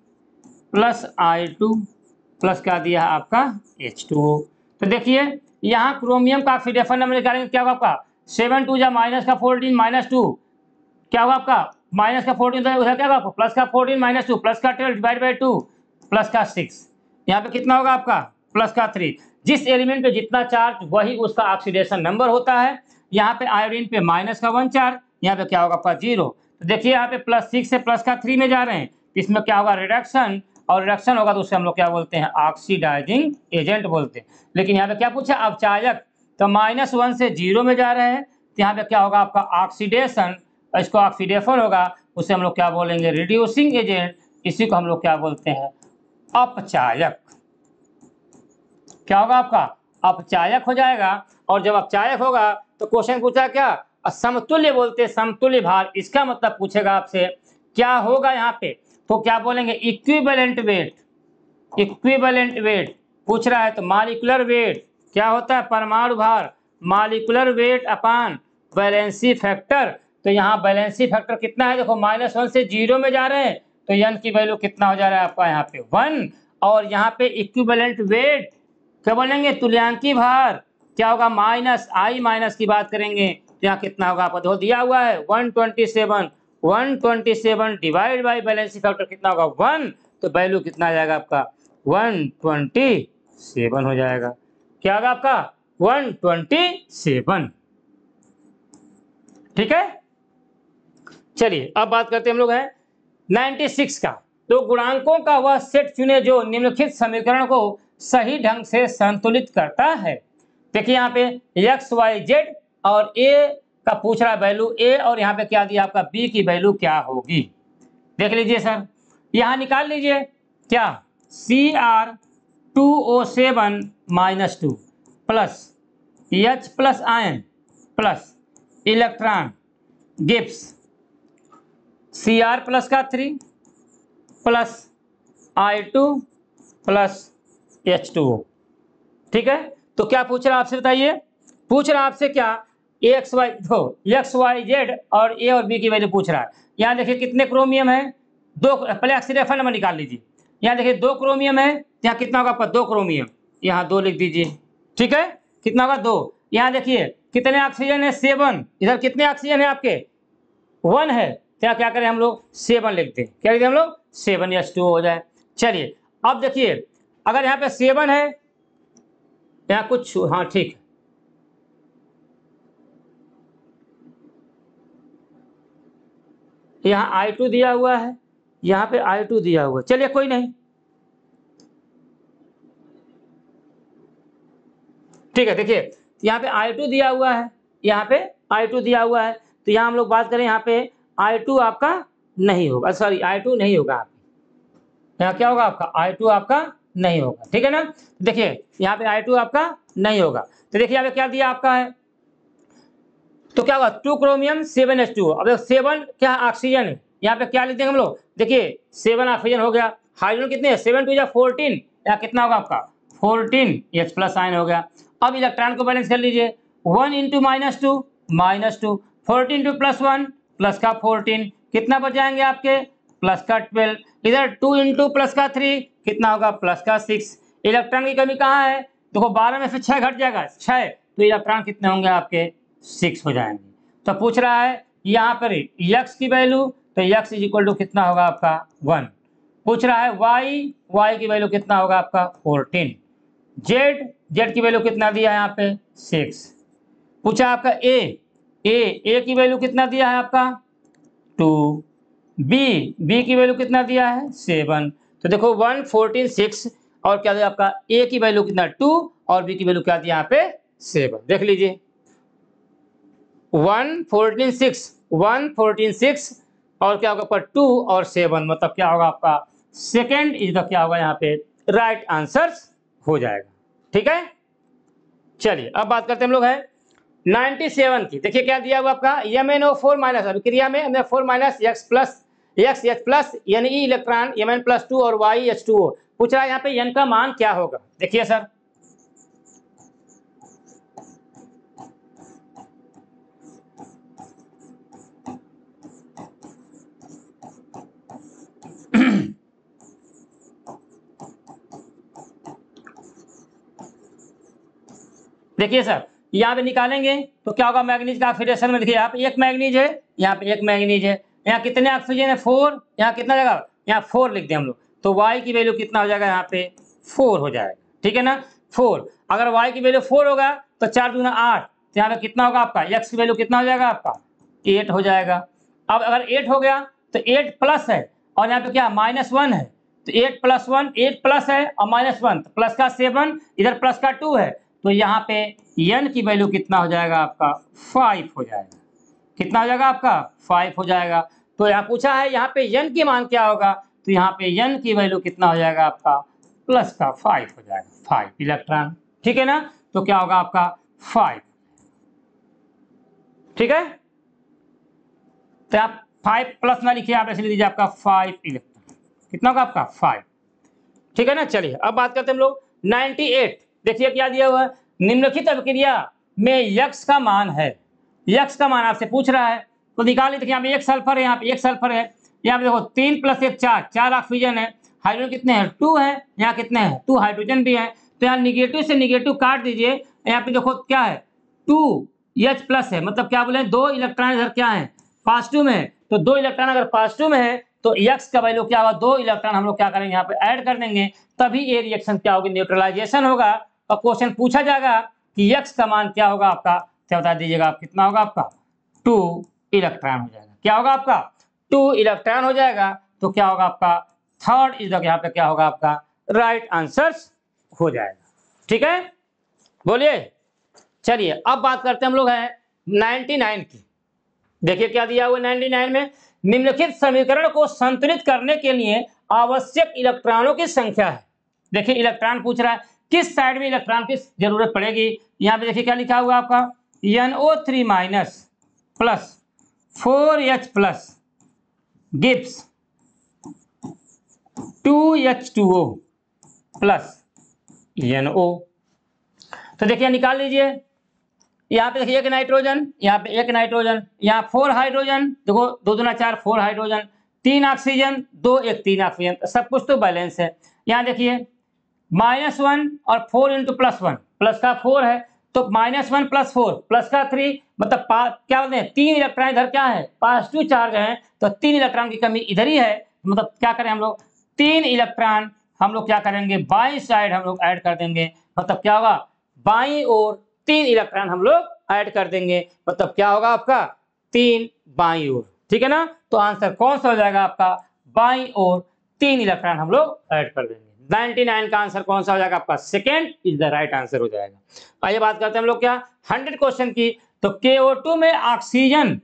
प्लस I2 प्लस क्या दिया है आपका H2O। तो देखिए यहाँ क्रोमियम का ऑक्सीडेशन नंबर निकालेंगे, क्या होगा आपका 7 2 जा माइनस का 14 माइनस 2 क्या होगा आपका माइनस का 14 उधर क्या होगा प्लस का 14 माइनस 2 प्लस का 12 डिवाइड बाई 2 प्लस का 6। यहाँ पे कितना होगा आपका प्लस का 3। जिस एलिमेंट पे जितना चार्ज वही उसका ऑक्सीडेशन नंबर होता है। यहाँ पे आयोडीन पे माइनस का 1 चार्ज, यहाँ पे क्या होगा आपका 0। तो देखिए यहाँ पे प्लस 6 से प्लस का 3 में जा रहे हैं, इसमें क्या होगा रिडक्शन, और रिडक्शन होगा तो उसे हम लोग क्या बोलते हैं ऑक्सीडाइजिंग एजेंट बोलते हैं। लेकिन यहाँ पे क्या पूछा अपचायक, तो -1 से 0 में जा रहे हैं, तो यहाँ पे क्या होगा आपका ऑक्सीडेशन, इसको ऑक्सीडेशन होगा उसे हम लोग क्या बोलेंगे रिड्यूसिंग एजेंट, इसी को हम लोग क्या बोलते हैं अपचायक। क्या होगा आपका अपचायक हो जाएगा। और जब अपचायक होगा तो क्वेश्चन पूछा क्या समतुल्य बोलते हैं, समतुल्य भार, इसका मतलब पूछेगा आपसे क्या होगा यहाँ पे, तो क्या बोलेंगे इक्विवेलेंट वेट। इक्विवेलेंट वेट पूछ रहा है तो मॉलिक्यूलर वेट क्या होता है परमाणु भार, मॉलिक्यूलर वेट अपान वैलेंसी फैक्टर। तो यहाँ वैलेंसी फैक्टर कितना है देखो -1 से 0 में जा रहे हैं, तो n की वैल्यू कितना हो जा रहा है आपका यहाँ पे 1। और यहाँ पे इक्विवेलेंट वेट क्या बोलेंगे तुल्यांकी भार क्या होगा -I माइनस की बात करेंगे तो यहाँ कितना होगा आपका देखो दिया हुआ है 127 डिवाइड बाई वैलेंसी फैक्टर कितना होगा 1, तो वैल्यू कितना आ जाएगा आपका 127 हो जाएगा। क्या होगा आपका 127। ठीक है, चलिए अब बात करते हैं हम लोग हैं 96 का। तो गुणांकों का वह सेट चुने जो निम्नलिखित समीकरण को सही ढंग से संतुलित करता है। देखिए यहाँ पे x y z और a का पूछ रहा है वैल्यू a, और यहाँ पे क्या दिया आपका b की वैल्यू क्या होगी। देख लीजिए सर, यहाँ निकाल लीजिए क्या Cr2O7-2 plus H plus ion plus electron Gibbs Cr plus का 3 प्लस I2 प्लस H2O। ठीक है, तो क्या पूछ रहा है आपसे बताइए, पूछ रहा है आपसे क्या एक्स वाई जेड और ए और बी की वैल्यू पूछ रहा है। यहाँ देखिए कितने क्रोमियम है, दो, पहले ऑक्सीडेशन नंबर निकाल लीजिए। यहाँ देखिए 2 क्रोमियम है, यहाँ कितना होगा आपका 2 क्रोमियम, यहाँ 2 लिख दीजिए। ठीक है, कितना होगा 2। यहाँ देखिए कितने ऑक्सीजन है 7, इधर कितने ऑक्सीजन है आपके 1 है, क्या क्या करें हम लोग 7 लिखते हैं, क्या लिखते हैं हम लोग 7H2O हो जाए। चलिए अब देखिए अगर यहाँ पे 7 है यहाँ कुछ, हाँ ठीक है, यहाँ I2 दिया हुआ है, यहाँ पे I2 दिया हुआ है, चलिए कोई नहीं, ठीक है। देखिए यहाँ पे I2 दिया हुआ है, यहाँ पे I2 दिया हुआ है, तो यहाँ हम लोग बात करें यहाँ पे I2 आपका नहीं होगा, सॉरी I2 नहीं होगा, आप यहाँ क्या होगा आपका I2 आपका नहीं होगा। ठीक है ना, देखिए यहाँ पे I2 आपका नहीं होगा। तो देखिए यहाँ पे क्या दिया आपका है, तो क्या होगा 2 क्रोमियम 7H2O। अब 7 क्या ऑक्सीजन है, यहाँ पे क्या लिख देंगे हम लोग, देखिए 7 ऑक्सीजन हो गया, हाइड्रोजन कितने 7 2 14, यहाँ कितना होगा आपका 14 H प्लस आयन हो गया। अब इलेक्ट्रॉन को बैलेंस कर लीजिए 1 इंटू -2 -2 14 टू +1 प्लस का 14 कितना बच जाएंगे आपके प्लस का 12, इधर 2 इंटू प्लस का 3 कितना होगा प्लस का 6। इलेक्ट्रॉन की कमी कहाँ है देखो 12 में से 6 घट जाएगा 6, तो इलेक्ट्रॉन कितने होंगे आपके 6 हो जाएंगे। तो पूछ रहा है यहाँ पर x की वैल्यू, तो x इक्वल टू कितना होगा आपका 1। पूछ रहा है y की वैल्यू कितना होगा आपका 14। z की वैल्यू कितना दिया है यहाँ पे 6। पूछा आपका ए की वैल्यू कितना दिया है आपका 2, बी की वैल्यू कितना दिया है 7। तो देखो 1, 14, 6 और क्या दिया आपका ए की वैल्यू कितना 2 और बी की वैल्यू क्या दिया यहाँ पे 7। देख लीजिए 1, 14, 6 1, 14, 6 और क्या होगा पर 2 और 7 मतलब क्या होगा आपका सेकेंड इज द क्या होगा यहाँ पे राइट आंसर हो जाएगा। ठीक है, चलिए अब बात करते हैं हम लोग है 97 की। देखिए क्या दिया हुआ आपका MnO4 माइनस अभिक्रिया में MnO4 minus X plus N E electron Mn+2 और YH2O। पूछ रहा है यहाँ पे N का मान क्या होगा। देखिए सर देखिए सर यहाँ पे निकालेंगे तो क्या होगा मैग्नीज का ऑक्सीडेशन में। देखिए यहाँ पे एक मैग्नीज है, यहाँ पे एक मैग्नीज है, यहाँ कितने ऑक्सीजन है 4, यहाँ कितना जाएगा यहाँ 4 लिख दें हम लोग तो Y की वैल्यू कितना हो जाएगा यहाँ पे 4 हो जाएगा। ठीक है ना 4, अगर Y की वैल्यू 4 होगा तो 4 दूना 8, तो यहाँ पे कितना होगा आपका X की वैल्यू कितना हो जाएगा आपका 8 हो जाएगा। अब अगर 8 हो गया तो 8 प्लस है और यहाँ पे क्या -1 है तो 8 + 1 8 प्लस है और -1 तो प्लस का 7 इधर प्लस का 2 है तो यहाँ पे N की वैल्यू कितना हो जाएगा आपका 5 हो जाएगा। कितना हो जाएगा आपका 5 हो जाएगा। तो यहाँ पूछा है यहाँ पे N की मान क्या होगा तो यहाँ पे N की वैल्यू कितना हो जाएगा आपका प्लस का 5 हो जाएगा 5 इलेक्ट्रॉन। ठीक है ना, तो क्या होगा आपका 5। ठीक है, तो आप 5 प्लस ना लिखिए, आप ऐसे लिख दीजिए आपका 5 इलेक्ट्रॉन। कितना होगा आपका 5। ठीक है ना, चलिए अब बात करते हैं हम लोग 98। देखिए क्या दिया हुआ है निम्नलिखित अभिक्रिया में X का मान है। X का मान आपसे पूछ रहा है तो निकाल लीजिए। यहाँ पे एक सल्फर है, यहाँ पे एक सल्फर है, यहाँ पे देखो 3 + 1 4 4 ऑक्सीजन है, हाइड्रोजन कितने हैं 2 है, यहाँ कितने हैं 2 हाइड्रोजन भी है। तो यहाँ निगेटिव से निगेटिव काट दीजिए, यहाँ पे देखो क्या है 2H+ है मतलब क्या बोले 2 इलेक्ट्रॉन इधर क्या है पॉजिटिव में है तो 2 इलेक्ट्रॉन अगर पॉजिटिव में है तो X का वैल्यू क्या होगा 2 इलेक्ट्रॉन हम लोग क्या करेंगे यहाँ पे ऐड कर देंगे तभी ये रिएक्शन क्या होगी न्यूट्रलाइजेशन होगा और क्वेश्चन पूछा जाएगा कि X का मान क्या होगा आपका क्या बता दीजिएगा आप कितना होगा आपका 2 इलेक्ट्रॉन हो जाएगा। क्या होगा आपका 2 इलेक्ट्रॉन हो जाएगा तो क्या होगा आपका थर्ड इज द यहाँ पे क्या होगा आपका राइट आंसर हो जाएगा। ठीक है, बोलिए। चलिए अब बात करते हैं हम लोग है 99 की। देखिए क्या दिया हुआ 99 में निम्नलिखित समीकरण को संतुलित करने के लिए आवश्यक इलेक्ट्रॉनों की संख्या है। देखिए इलेक्ट्रॉन पूछ रहा है किस साइड में इलेक्ट्रॉन की जरूरत पड़ेगी। यहाँ पे देखिए क्या लिखा हुआ आपका NO3 minus plus 4H+ gives 2H2O plus NO। तो देखिए निकाल लीजिए, यहाँ पे देखिए एक नाइट्रोजन, यहाँ पे एक नाइट्रोजन, यहाँ 4 हाइड्रोजन, देखो 2 दूना 4 4 हाइड्रोजन, 3 ऑक्सीजन 2 1 3 ऑक्सीजन, सब कुछ तो बैलेंस है। यहाँ देखिए -1 और 4 × +1 प्लस का 4 है तो -1 + 4 प्लस का 3 मतलब क्या बोलते हैं 3 इलेक्ट्रॉन इधर क्या है पॉजिटिव चार्ज है तो 3 इलेक्ट्रॉन की कमी इधर ही है मतलब क्या करें हम लोग 3 इलेक्ट्रॉन हम लोग क्या करेंगे बाईं साइड हम लोग ऐड कर देंगे मतलब क्या होगा बाईं ओर 3 इलेक्ट्रॉन हम लोग ऐड कर देंगे मतलब क्या होगा आपका 3 बाईं ओर। ठीक है ना, तो आंसर कौन सा हो जाएगा आपका बाईं ओर 3 इलेक्ट्रॉन हम लोग ऐड कर देंगे। 99 का आंसर कौन सा हो जाएगा आपका second is the right answer हो जाएगा। आइए बात करते हैं हम लोग क्या 100 क्वेश्चन की। तो KO2 में ऑक्सीजन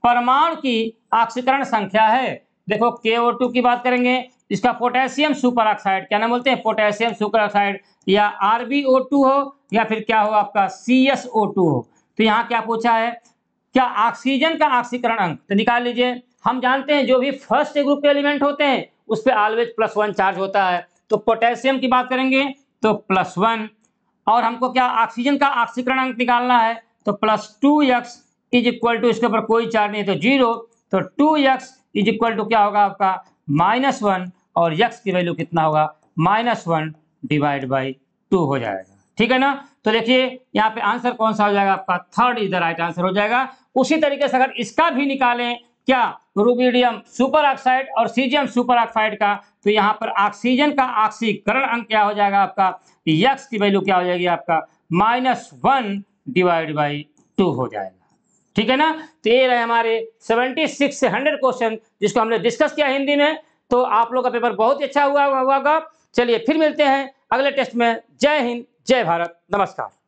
परमाणु की ऑक्सीकरण संख्या है। देखो KO2 की बात करेंगे, इसका पोटेशियम सुपर ऑक्साइड क्या नाम बोलते हैं पोटेशियम सुपर ऑक्साइड या RbO2 हो या फिर क्या हो आपका CSO2 हो। तो यहाँ क्या पूछा है क्या ऑक्सीजन का ऑक्सीकरण अंक तो निकाल लीजिए। हम जानते हैं जो भी फर्स्ट ग्रुप के एलिमेंट होते हैं उस पर ऑलवेज +1 चार्ज होता है। तो पोटेशियम की बात करेंगे तो +1 और हमको क्या ऑक्सीजन का ऑक्सीकरण अंक निकालना है तो +2x = इसके ऊपर कोई चार्ज नहीं तो 0 तो 2x = क्या होगा आपका -1 और x की वैल्यू कितना होगा -1 / 2 हो जाएगा। ठीक है ना, तो देखिए यहाँ पे आंसर कौन सा हो जाएगा आपका third is the right answer हो जाएगा। उसी तरीके से अगर इसका भी निकालें क्या रुबिडियम सुपर ऑक्साइड और सीजियम सुपर ऑक्साइड का तो यहाँ पर ऑक्सीजन का ऑक्सीकरण अंक क्या हो जाएगा आपका x की वैल्यू क्या हो जाएगी आपका -1 / 2 हो जाएगा। ठीक है ना। तो ये रहे हमारे 76 से 100 क्वेश्चन जिसको हमने डिस्कस किया हिंदी में। तो आप लोग का पेपर बहुत ही अच्छा हुआ होगा। चलिए फिर मिलते हैं अगले टेस्ट में। जय हिंद, जय भारत, नमस्कार।